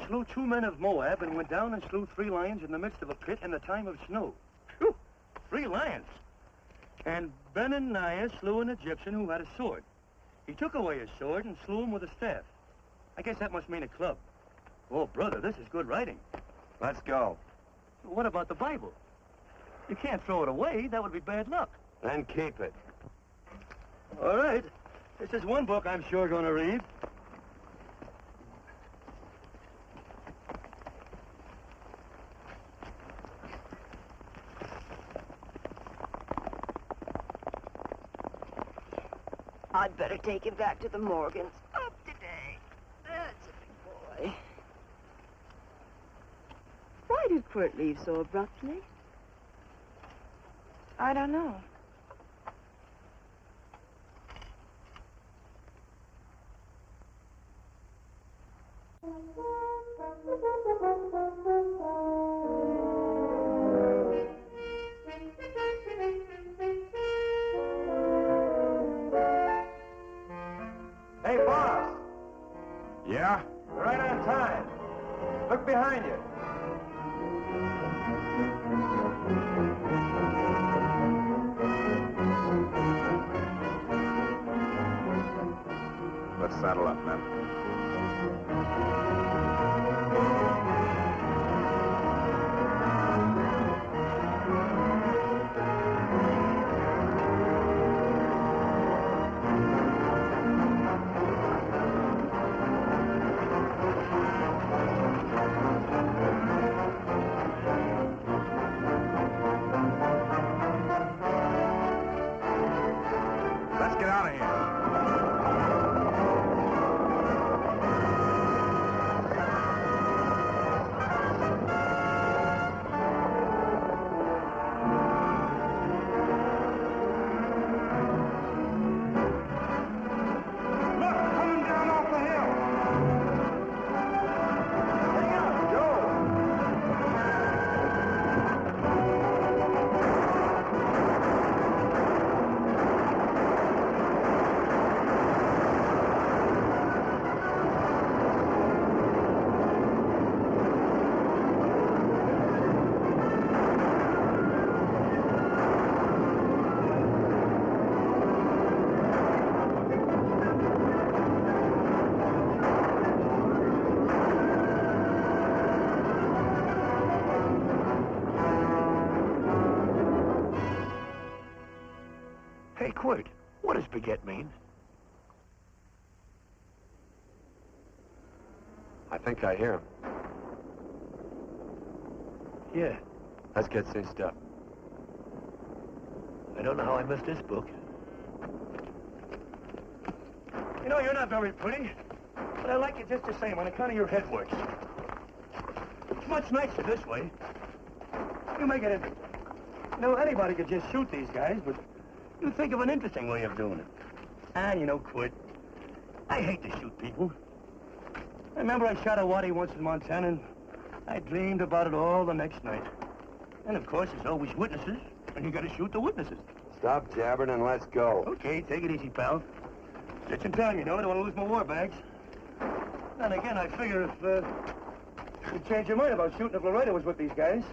slew 2 men of Moab and went down and slew 3 lions in the midst of a pit in the time of snow. Whew, 3 lions. And Benaniah slew an Egyptian who had a sword. He took away his sword and slew him with a staff. I guess that must mean a club. Oh, brother, this is good writing. Let's go. What about the Bible? You can't throw it away. That would be bad luck. Then keep it. All right. This is one book I'm sure going to read. I'd better take him back to the Morgans. Up today. That's a big boy. Why did Quirt leave so abruptly? I don't know. Hey, boss! on time. Look behind you. Let's saddle up, men. Let's get out of here. Hey, Quirt, what does baguette mean? I think I hear him. Yeah, Let's get cinched up. I don't know how I missed this book. You know, you're not very pretty, but I like you just the same on account of your head works. It's much nicer this way. You make it interesting. You know, anybody could just shoot these guys, but you think of an interesting way of doing it. And, you know, Quirt, I hate to shoot people. I remember I shot a waddy once in Montana, and I dreamed about it all the next night. And, of course, there's always witnesses, and you gotta shoot the witnesses. Stop jabbering and let's go. Okay, take it easy, pal. Stitch in town, you know. I don't want to lose my war bags. And again, I figure if you'd change your mind about shooting if Loretta was with these guys.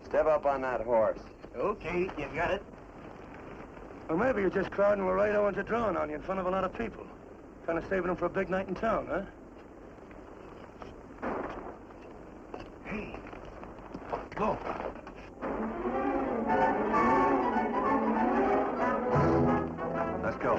Step up on that horse. Okay, you got it. Or maybe you're just crowding Laredo into drawing on you in front of a lot of people. Kind of saving them for a big night in town, huh? Hey, go. Let's go.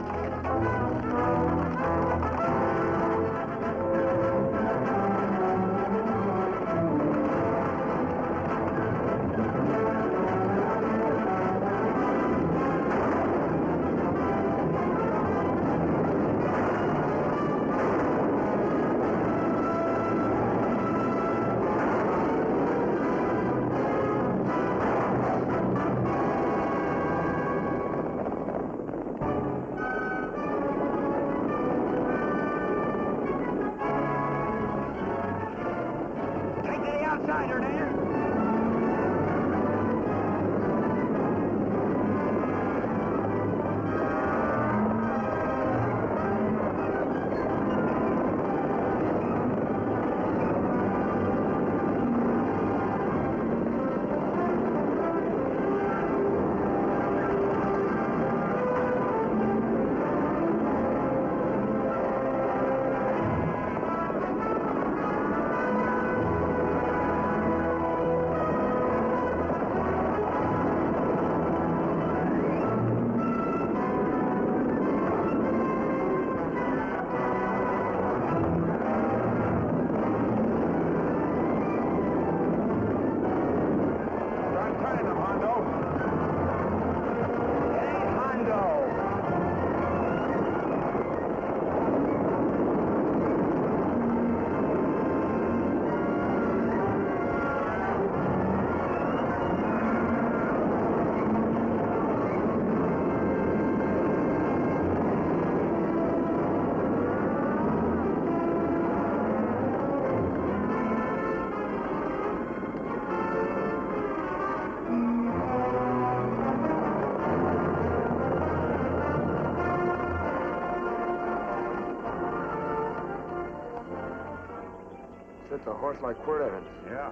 It's a horse like Quirt Evans. Yeah.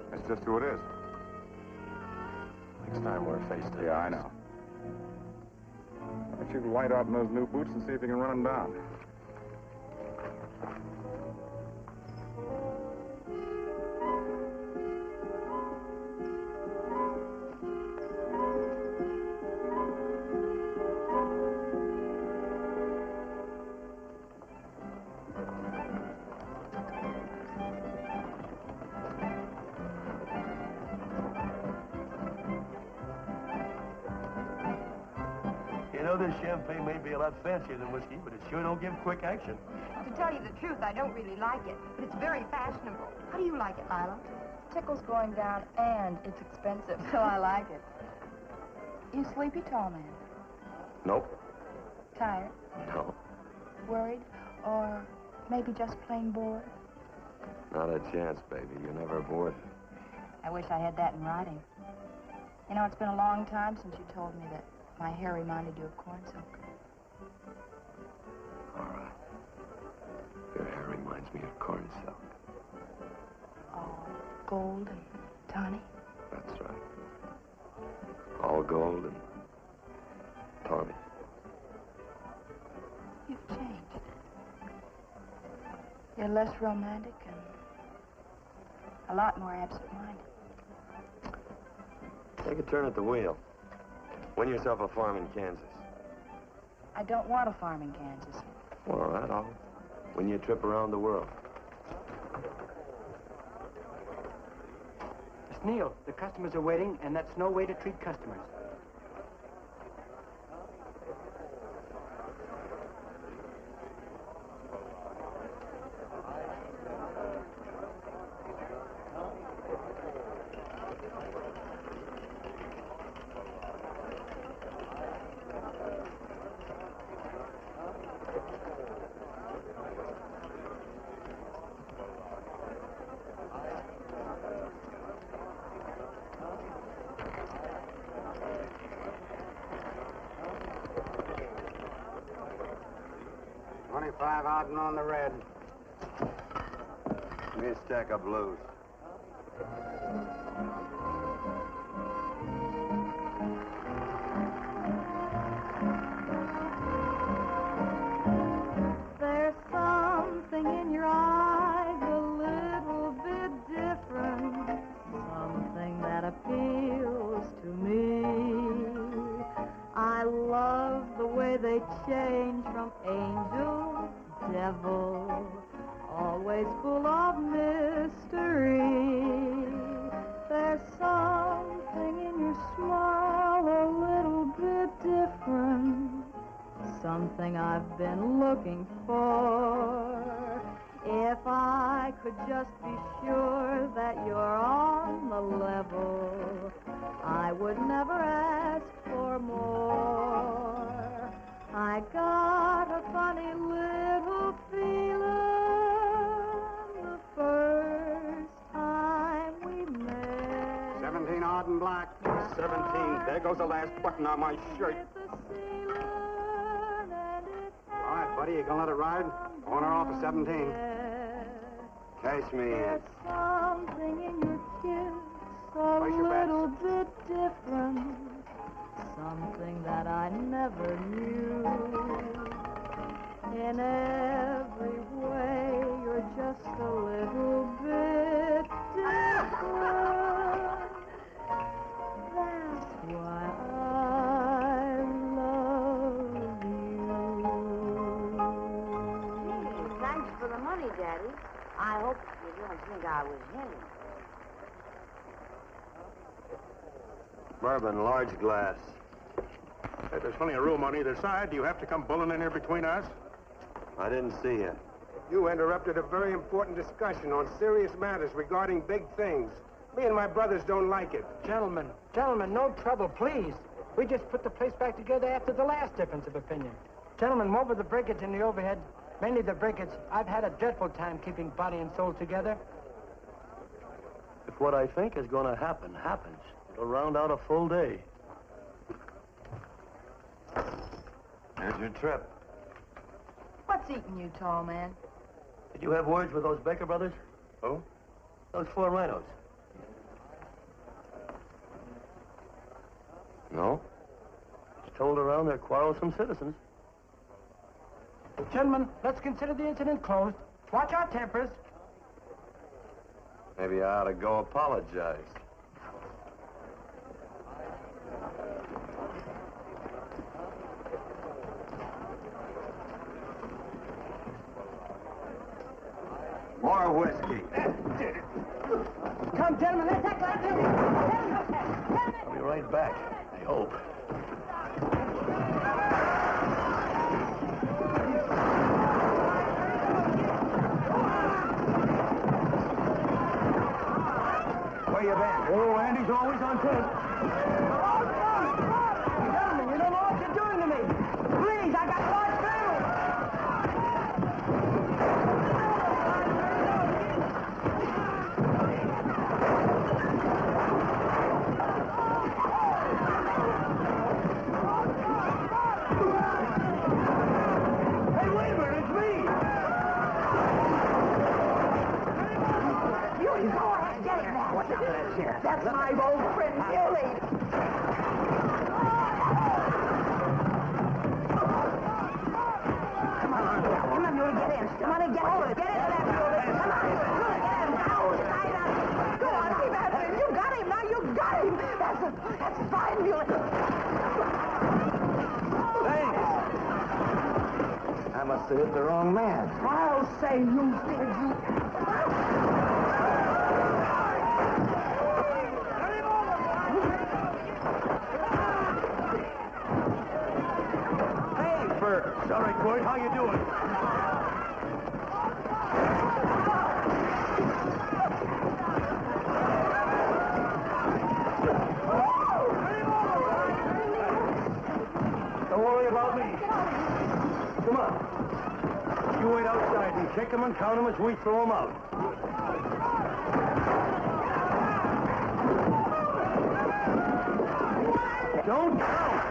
That's just who it is. Next time we're face to face. Yeah, I know. Why don't you light out in those new boots and see if you can run him down? This champagne may be a lot fancier than whiskey, but it sure don't give quick action. To tell you the truth, I don't really like it, but it's very fashionable. How do you like it, Lila? Tickle's going down, and it's expensive, so I like it. You sleepy, tall man? Nope. Tired? No. Worried? Or maybe just plain bored? Not a chance, baby. You're never bored. I wish I had that in writing. You know, it's been a long time since you told me that my hair reminded you of corn silk. All right. Your hair reminds me of corn silk. All gold and tawny? That's right. All gold and tawny. You've changed. You're less romantic and a lot more absent-minded. Take a turn at the wheel. Win yourself a farm in Kansas. I don't want a farm in Kansas. All right, I'll win you a trip around the world. Miss Neal, the customers are waiting, and that's no way to treat customers. Out and on the red. Give me a stack of blues. There's something in your eyes a little bit different, something that appeals to me. I love the way they change from angel devil, always full of mystery. There's something in your smile a little bit different, something I've been looking for. If I could just be sure that you're on the level, I would never ask for more. I got a funny little feeling the first time we met. 17 odd and black. 17. There goes the last button on my shirt. All right, buddy, you gonna let it ride? On or off of 17. Cash me in. There's something in your kiss a little bit different, something that I never knew. In every way, you're just a little bit different. That's why I love you. Thanks for the money, Daddy. I hope you don't think I was hinting. Bourbon, large glass. Hey, there's plenty of room on either side. Do you have to come bulling in here between us? I didn't see you. You interrupted a very important discussion on serious matters regarding big things. Me and my brothers don't like it. Gentlemen, no trouble, please. We just put the place back together after the last difference of opinion. Gentlemen, what with the breakage and the overhead, mainly the breakage, I've had a dreadful time keeping body and soul together. If what I think is going to happen happens, it'll round out a full day. Here's your trip. What's eating you, tall man? Did you have words with those Baker brothers? Oh? Those 4 rhinos. No? It's told around they're quarrelsome citizens. Gentlemen, let's consider the incident closed. Watch our tempers. Maybe I ought to go apologize. More whiskey. Come, gentlemen, let's act like this. I'll be right back, I hope. Where you been? Oh, Andy's always on tape. Gentlemen, you don't know what you're doing to me. Please, I got large family. Hey, wait a minute, it's me! You go ahead, get it back. What's up with that chair? That's my old friend, Billy. Come on, Billy, get in. Come on and get over. Get into that building. Come on, Billy, get in. Now, right up. Go on, keep after him. You got him. Now you got him. That's fine, Billy. Thanks. I must have hit the wrong man. I'll say you did, you. Sorry, Court. How you doing? Don't worry about me. Come on. You wait outside and check them and count them as we throw them out. Don't count.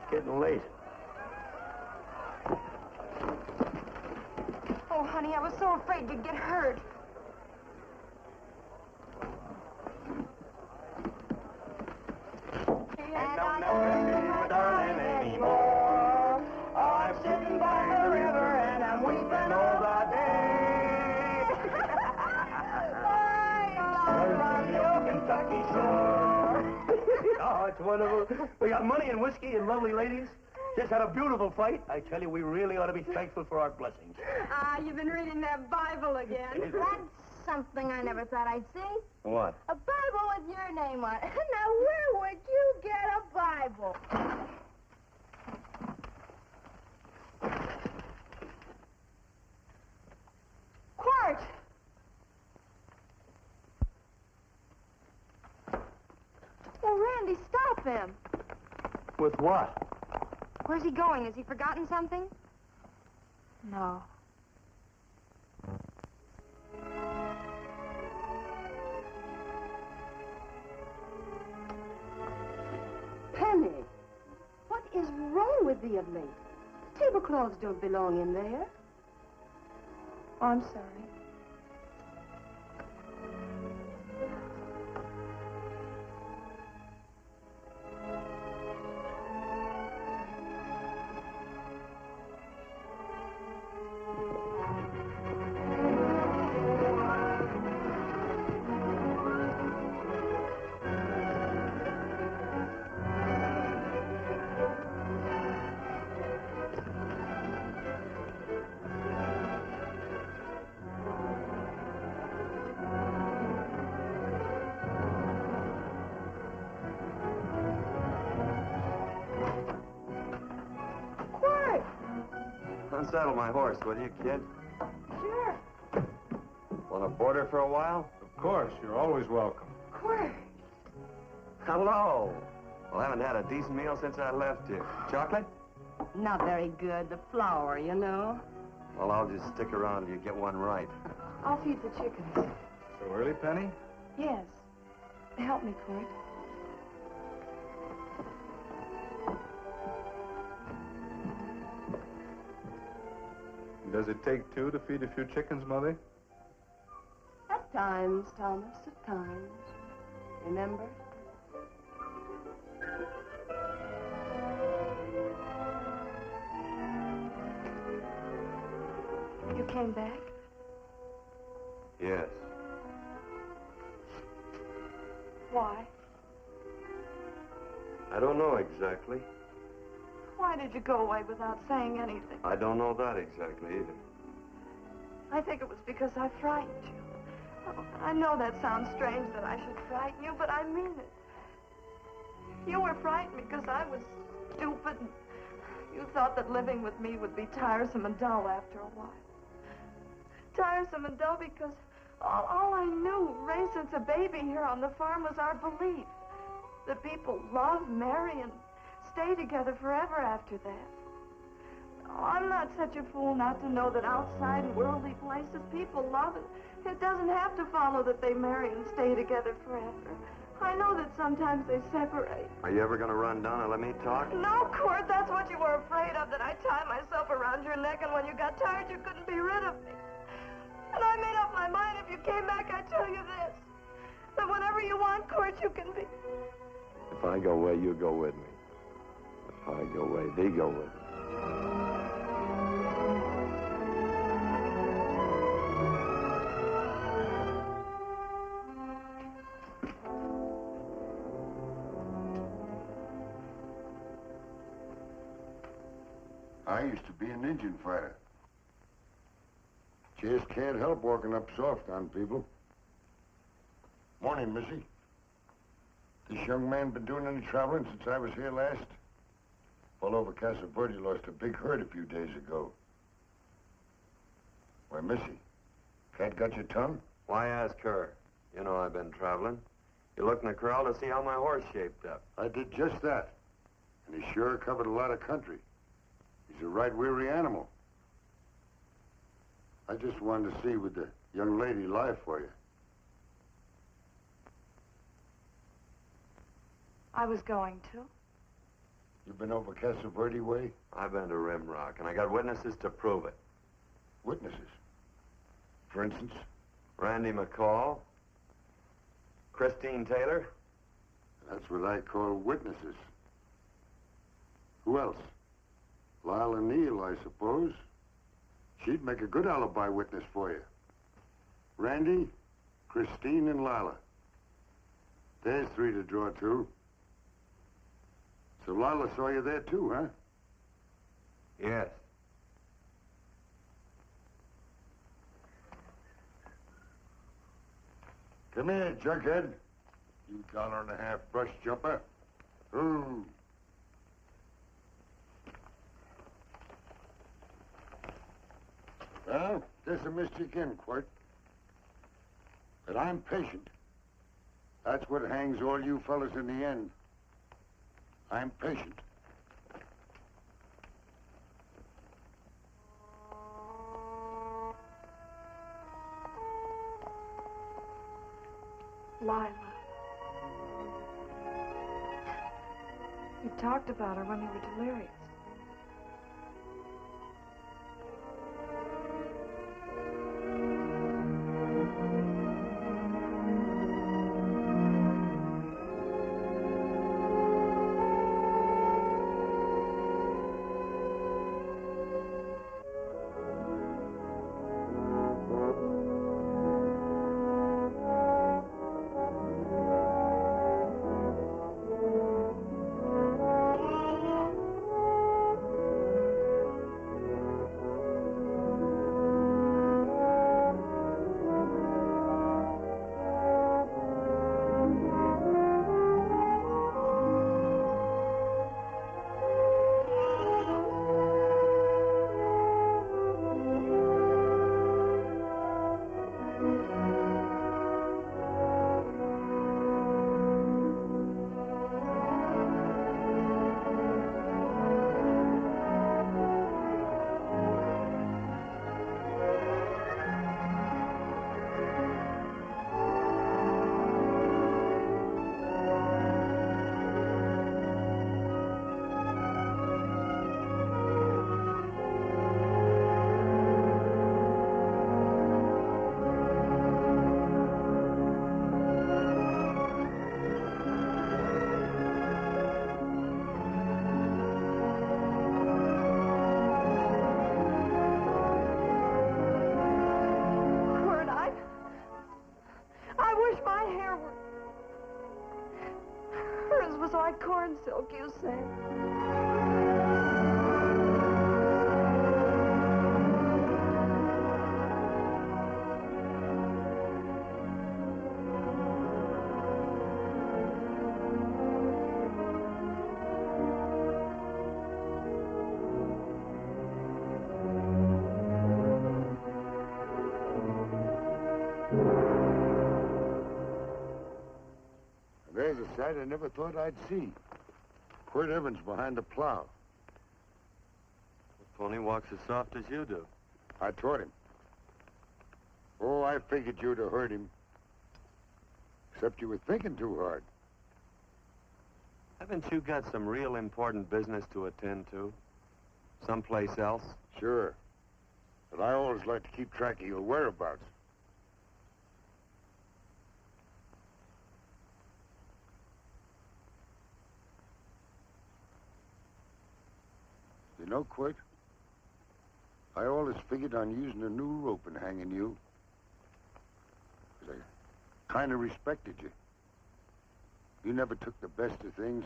Getting late. Oh, honey, I was so afraid you'd get hurt. And I'm never darling anymore. I'm sitting by the river and I'm weeping all the day. From the old Kentucky shore. Oh, it's wonderful. We got money and whiskey and lovely ladies. Just had a beautiful fight. I tell you, we really ought to be thankful for our blessings. Ah, you've been reading that Bible again. That's something I never thought I'd see. What? A Bible with your name on it. Now, where would you get a Bible? Quart! Oh, Randy, stop him. With what? Where's he going? Has he forgotten something? No. Penny, what is wrong with thee of late? Tablecloths don't belong in there. Oh, I'm sorry. Unsaddle my horse, will you, kid? Sure. Want to board her for a while? Of course, you're always welcome. Quart. Hello. Well, I haven't had a decent meal since I left here. Chocolate? Not very good. The flour, you know. Well, I'll just stick around till you get one right. I'll feed the chickens. So early, Penny? Yes. Help me, Court. Does it take two to feed a few chickens, Mother? At times, Thomas, at times. Remember? You came back? Yes. Why? I don't know exactly. Why did you go away without saying anything? I don't know that exactly either. I think it was because I frightened you. Oh, I know that sounds strange that I should frighten you, but I mean it. You were frightened because I was stupid. You thought that living with me would be tiresome and dull after a while. Tiresome and dull because all I knew, raised since a baby here on the farm, was our belief that people love, marry, and stay together forever after that. Oh, I'm not such a fool not to know that outside in worldly places people love it. It doesn't have to follow that they marry and stay together forever. I know that sometimes they separate. Are you ever going to run down and let me talk? No, Court, that's what you were afraid of, that I'd tie myself around your neck, and when you got tired, you couldn't be rid of me. And I made up my mind if you came back, I'd tell you this, that whenever you want, Court, you can be. If I go away, you go with me. If I go away, they go with me. I used to be an Indian fighter. Just can't help walking up soft on people. Morning, Missy. This young man been doing any traveling since I was here last? All over Casa Verde lost a big herd a few days ago. Why, Missy, cat got your tongue? Why ask her? You know I've been traveling. You looked in the corral to see how my horse shaped up. I did just that. And he sure covered a lot of country. He's a right weary animal. I just wanted to see would the young lady lie for you. I was going to. You've been over Casa Verde way? I've been to Rimrock, and I got witnesses to prove it. Witnesses? For instance? Randy McCall, Christine Taylor. That's what I call witnesses. Who else? Lila Neal, I suppose. She'd make a good alibi witness for you. Randy, Christine, and Lila. There's three to draw to. So Lila saw you there too, huh? Yes. Come here, junkhead. You $1.50 brush jumper. Ooh. Well, there's a mystic in, Quirt. But I'm patient. That's what hangs all you fellas in the end. I'm patient. Lila. You talked about her when you were delirious. corn silk, you say? There's a sight I never thought I'd see. Quirt Evans behind the plow. The pony walks as soft as you do. I taught him. Oh, I figured you'd have heard him. Except you were thinking too hard. Haven't you got some real important business to attend to? Someplace else? Sure. But I always like to keep track of your whereabouts. You know, Quirt, I always figured on using a new rope and hanging you. 'Cause I kind of respected you. You never took the best of things.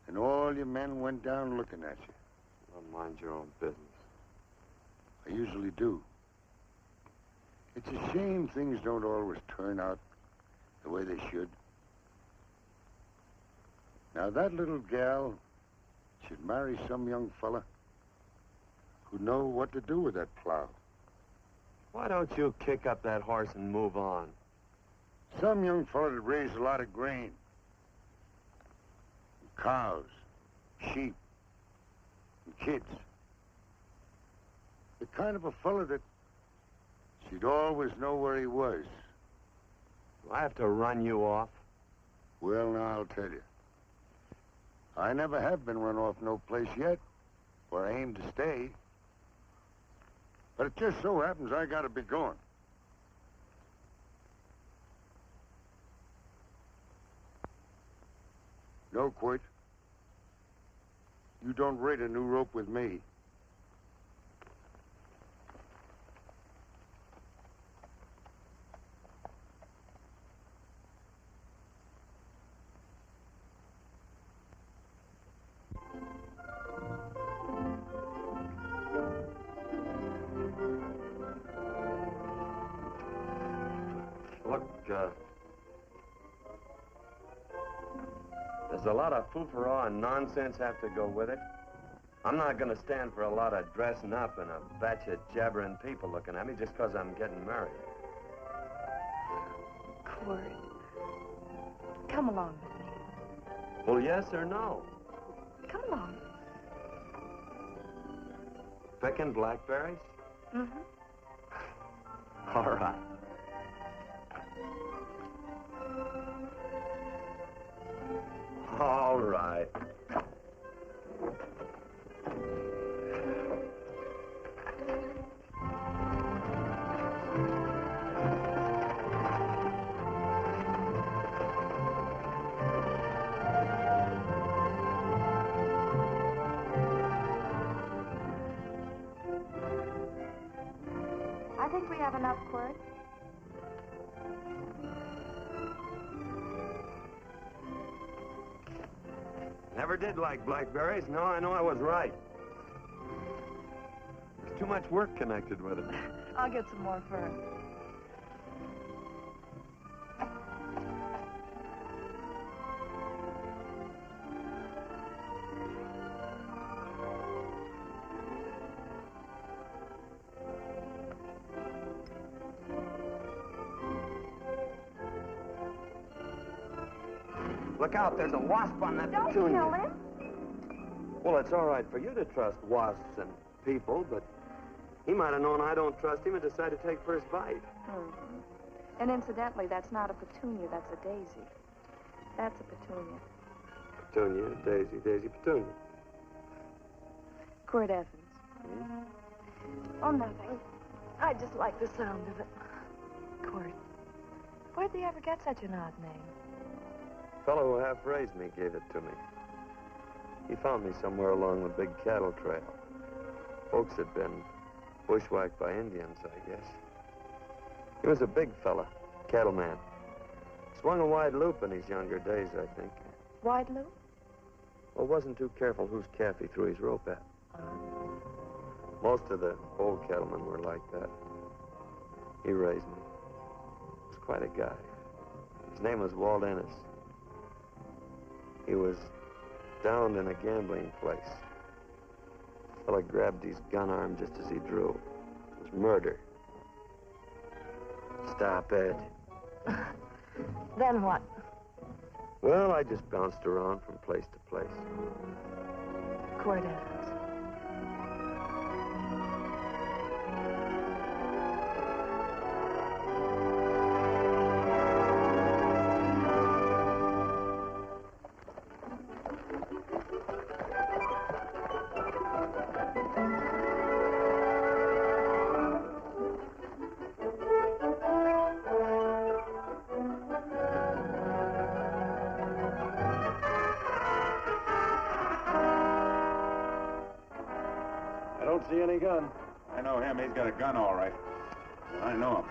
And all your men went down looking at you. Well, mind your own business. I usually do. It's a shame things don't always turn out the way they should. Now, that little gal should marry some young fella who'd know what to do with that plow. Why don't you kick up that horse and move on? Some young fella that raised a lot of grain. And cows, sheep, and kids. The kind of a fella that she'd always know where he was. Do I have to run you off? Well, now, I'll tell you. I never have been run off no place yet, where I aim to stay. But it just so happens I gotta be going. No, Quirt. You don't raid a new rope with me. Look, there's a lot of foo-for-all and nonsense have to go with it. I'm not going to stand for a lot of dressing up and a batch of jabbering people looking at me just because I'm getting married. Quirt, come along with me. Well, yes or no? Come along. Picking blackberries? Mm-hmm. All right. All right. I think we have enough, Quirt. Never did like blackberries. No, I know I was right. There's too much work connected with it. I'll get some more first. Look out, there's a wasp on that Don't petunia. kill him. Well, it's all right for you to trust wasps and people, but he might have known I don't trust him and decided to take first bite. Mm-hmm. And incidentally, that's not a petunia, that's a daisy. That's a petunia. Petunia, daisy, daisy, petunia. Quirt Evans. Hmm? Oh, nothing. I just like the sound of it. Quirt, where'd they ever get such an odd name? The fellow who half-raised me gave it to me. He found me somewhere along the big cattle trail. Folks had been bushwhacked by Indians, I guess. He was a big fella, cattleman. Swung a wide loop in his younger days, I think. Wide loop? Well, wasn't too careful whose calf he threw his rope at. Most of the old cattlemen were like that. He raised me. He was quite a guy. His name was Walt Ennis. He was downed in a gambling place. The fella grabbed his gun arm just as he drew. It was murder. Stop it. Then what? Well, I just bounced around from place to place. Cord Evans. I don't see any gun. I know him. He's got a gun, all right. I know him.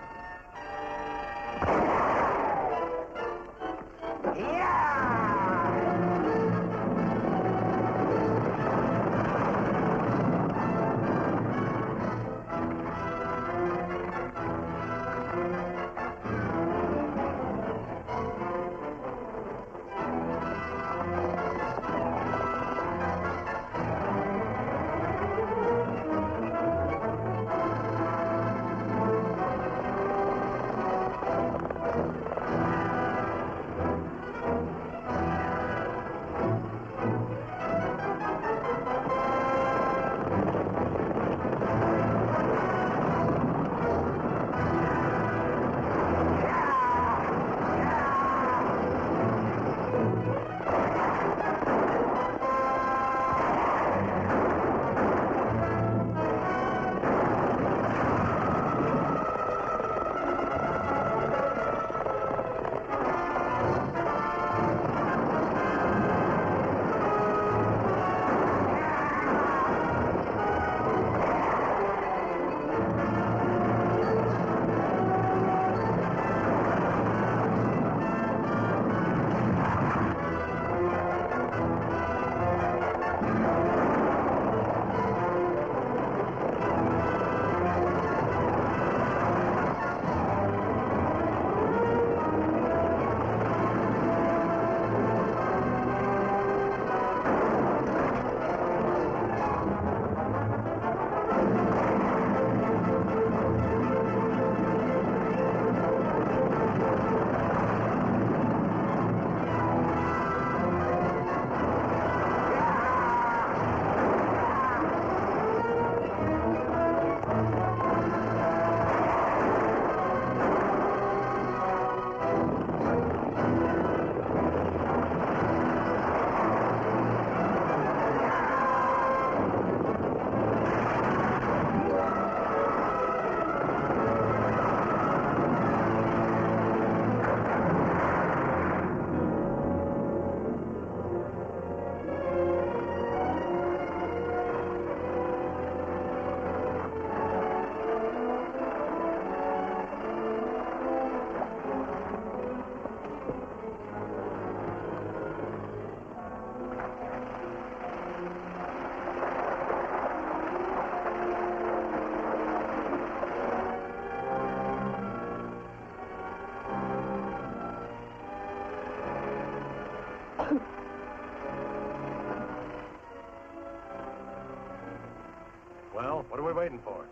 Well, what are we waiting for?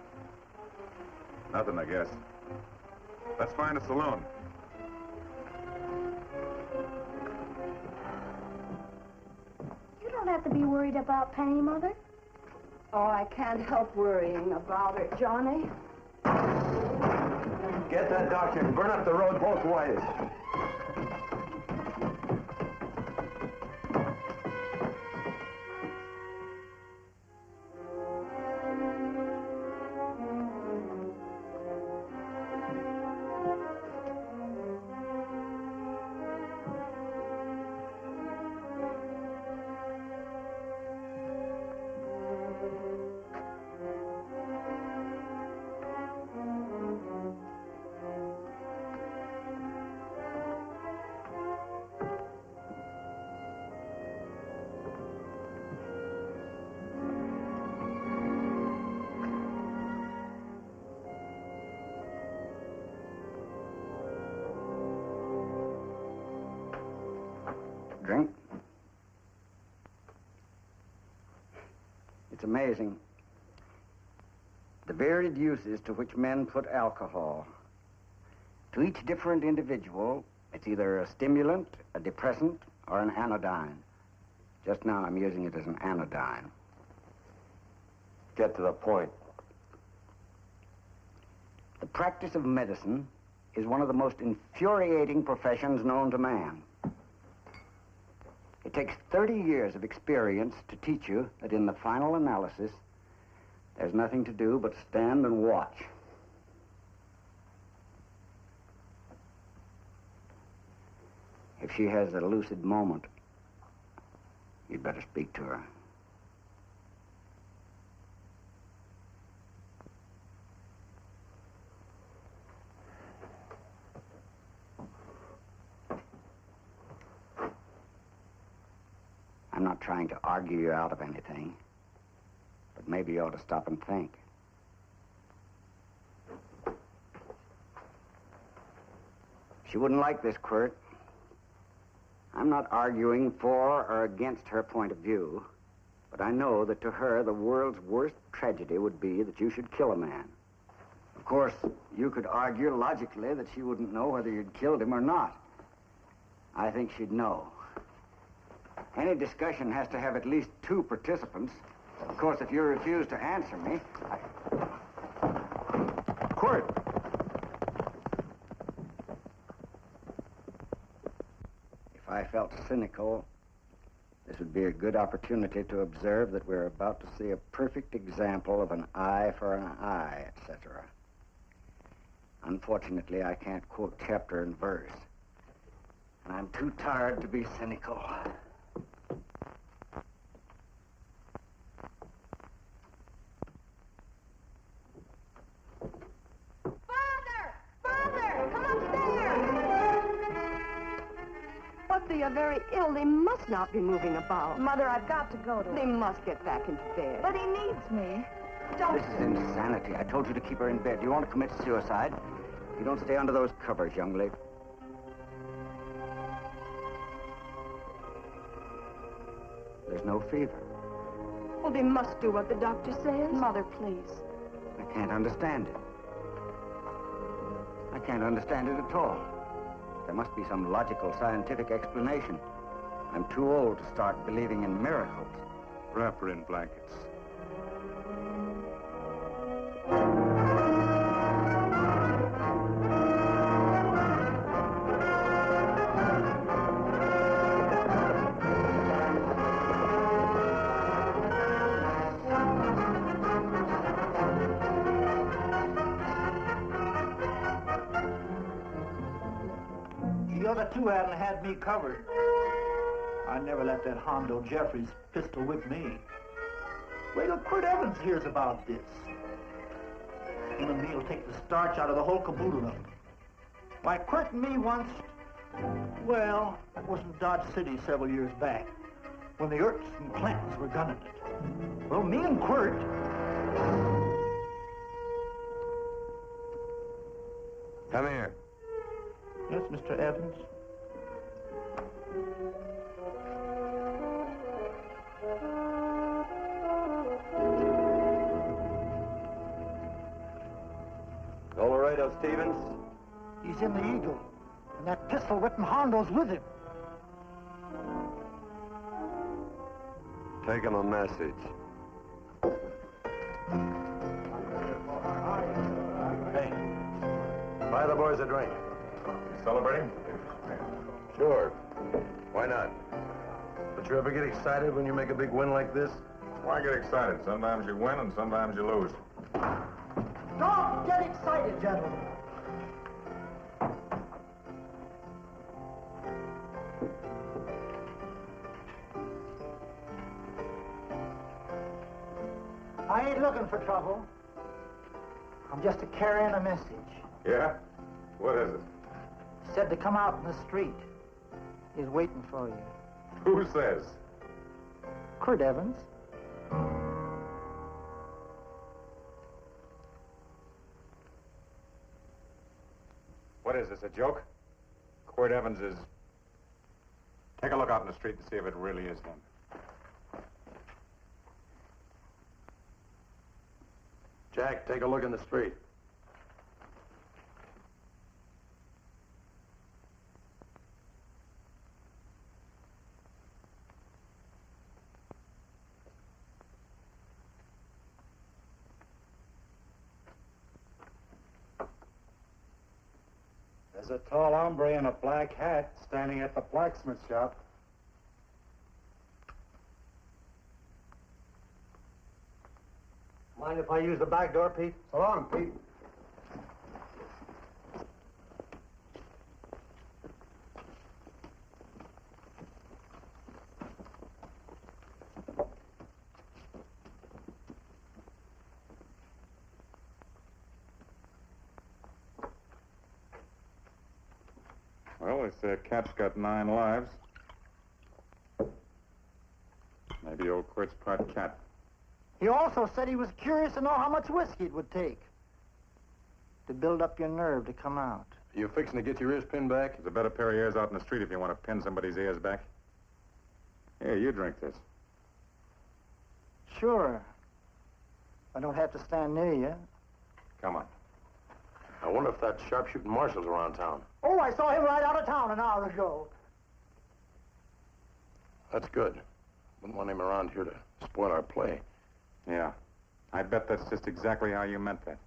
Nothing, I guess. Let's find a saloon. You don't have to be worried about Penny, Mother. Oh, I can't help worrying about her, Johnny. Get that doctor and burn up the road both ways. It's amazing. The varied uses to which men put alcohol. To each different individual, it's either a stimulant, a depressant, or an anodyne. Just now, I'm using it as an anodyne. Get to the point. The practice of medicine is one of the most infuriating professions known to man. It takes 30 years of experience to teach you that in the final analysis, there's nothing to do but stand and watch. If she has a lucid moment, you'd better speak to her. I'm not trying to argue you out of anything, but maybe you ought to stop and think. She wouldn't like this, Quirt. I'm not arguing for or against her point of view, but I know that to her, the world's worst tragedy would be that you should kill a man. Of course, you could argue logically that she wouldn't know whether you'd killed him or not. I think she'd know. Any discussion has to have at least 2 participants. Of course, if you refuse to answer me, Quirt! If I felt cynical, this would be a good opportunity to observe that we're about to see a perfect example of an eye for an eye, etc. Unfortunately, I can't quote chapter and verse, and I'm too tired to be cynical. They are very ill. They must not be moving about. Mother, I've got to go to They must get back into bed. But he needs me. Don't. This is insanity. I told you to keep her in bed. Do you want to commit suicide? You don't stay under those covers, young lady. There's no fever. Well, they must do what the doctor says. Mother, please. I can't understand it. I can't understand it at all. There must be some logical, scientific explanation. I'm too old to start believing in miracles. Wrap her in blankets. The other 2 hadn't had me covered. I never let that Hondo Jeffries pistol whip me. Wait till Quirt Evans hears about this. Him and me'll take the starch out of the whole caboodle of them. Why, Quirt and me once, well, that was in Dodge City several years back, when the Erts and Clantons were gunning it. Well, me and Quirt... Come here. Yes, Mr. Evans? Colorado Stevens? He's in the Eagle, and that pistol-whipping Hondo's with him. Take him a message. Hey, buy the boys a drink. Celebrating? Sure. Why not? Don't you ever get excited when you make a big win like this? Why get excited? Sometimes you win and sometimes you lose. Don't get excited, gentlemen. I ain't looking for trouble. I'm just carrying a message. Yeah? What is it? Said to come out in the street. He's waiting for you. Who says? Quirt Evans. What is this, a joke? Quirt Evans is... Take a look out in the street to see if it really is him. Jack, take a look in the street. There's a tall hombre in a black hat standing at the blacksmith shop. Mind if I use the back door, Pete? So long, Pete. Well, this cat's got 9 lives. Maybe old Quirt's part cat. He also said he was curious to know how much whiskey it would take to build up your nerve to come out. Are you fixing to get your ears pinned back? There's a better pair of ears out in the street if you want to pin somebody's ears back. Here, you drink this. Sure. I don't have to stand near you. Come on. I wonder if that sharpshooting marshal's around town. Oh, I saw him right out of town an hour ago. That's good. Wouldn't want him around here to spoil our play. Yeah. I bet that's just exactly how you meant that.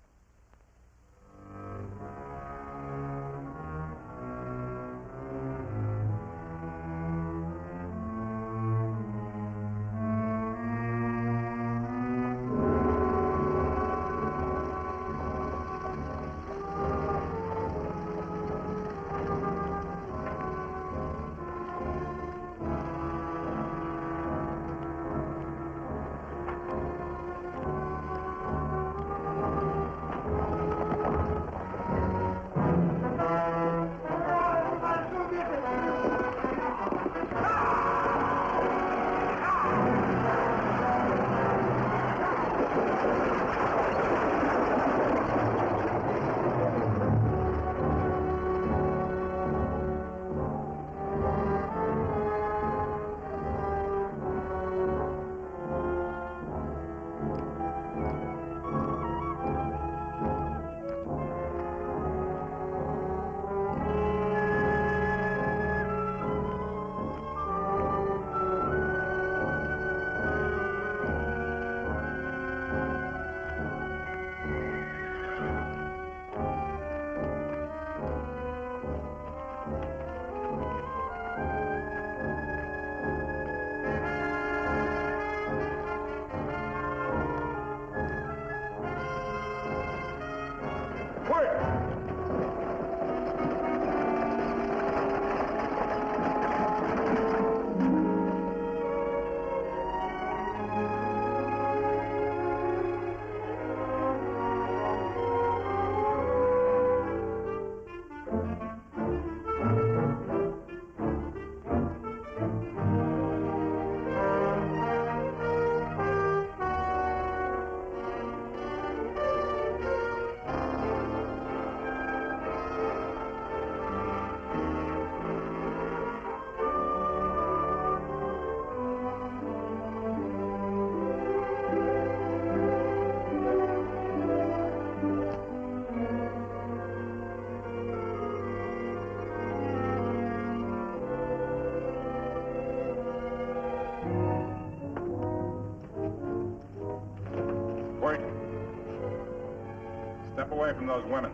Step away from those women.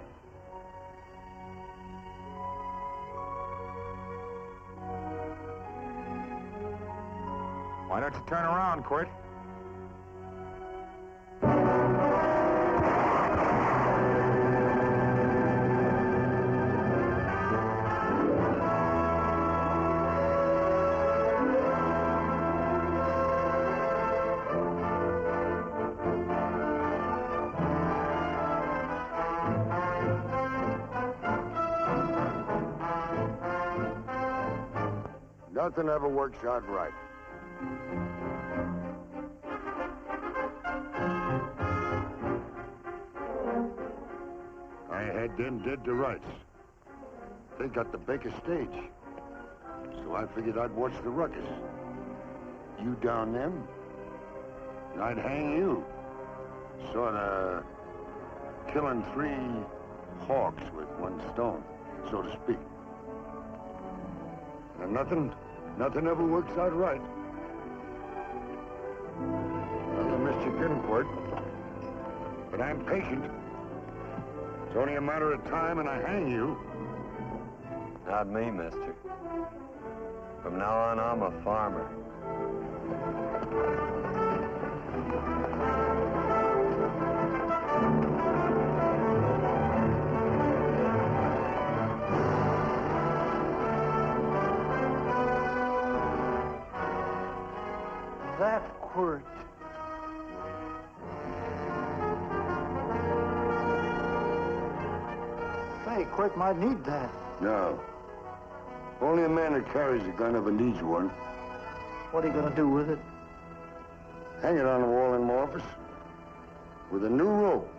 Why don't you turn around, Quirt? Nothing ever works out right. I had them dead to rights. They got the Baker stage. So I figured I'd watch the ruckus. You down them, and I'd hang you. Sorta killing 3 hawks with 1 stone, so to speak. And nothing ever works out right. Well, I missed you again, Quirt. But I'm patient. It's only a matter of time and I hang you. Not me, mister. From now on, I'm a farmer. That Quirt. Say, Quirt might need that. No. Only a man that carries a gun ever needs one. What are you gonna do with it? Hang it on the wall in my office with a new rope.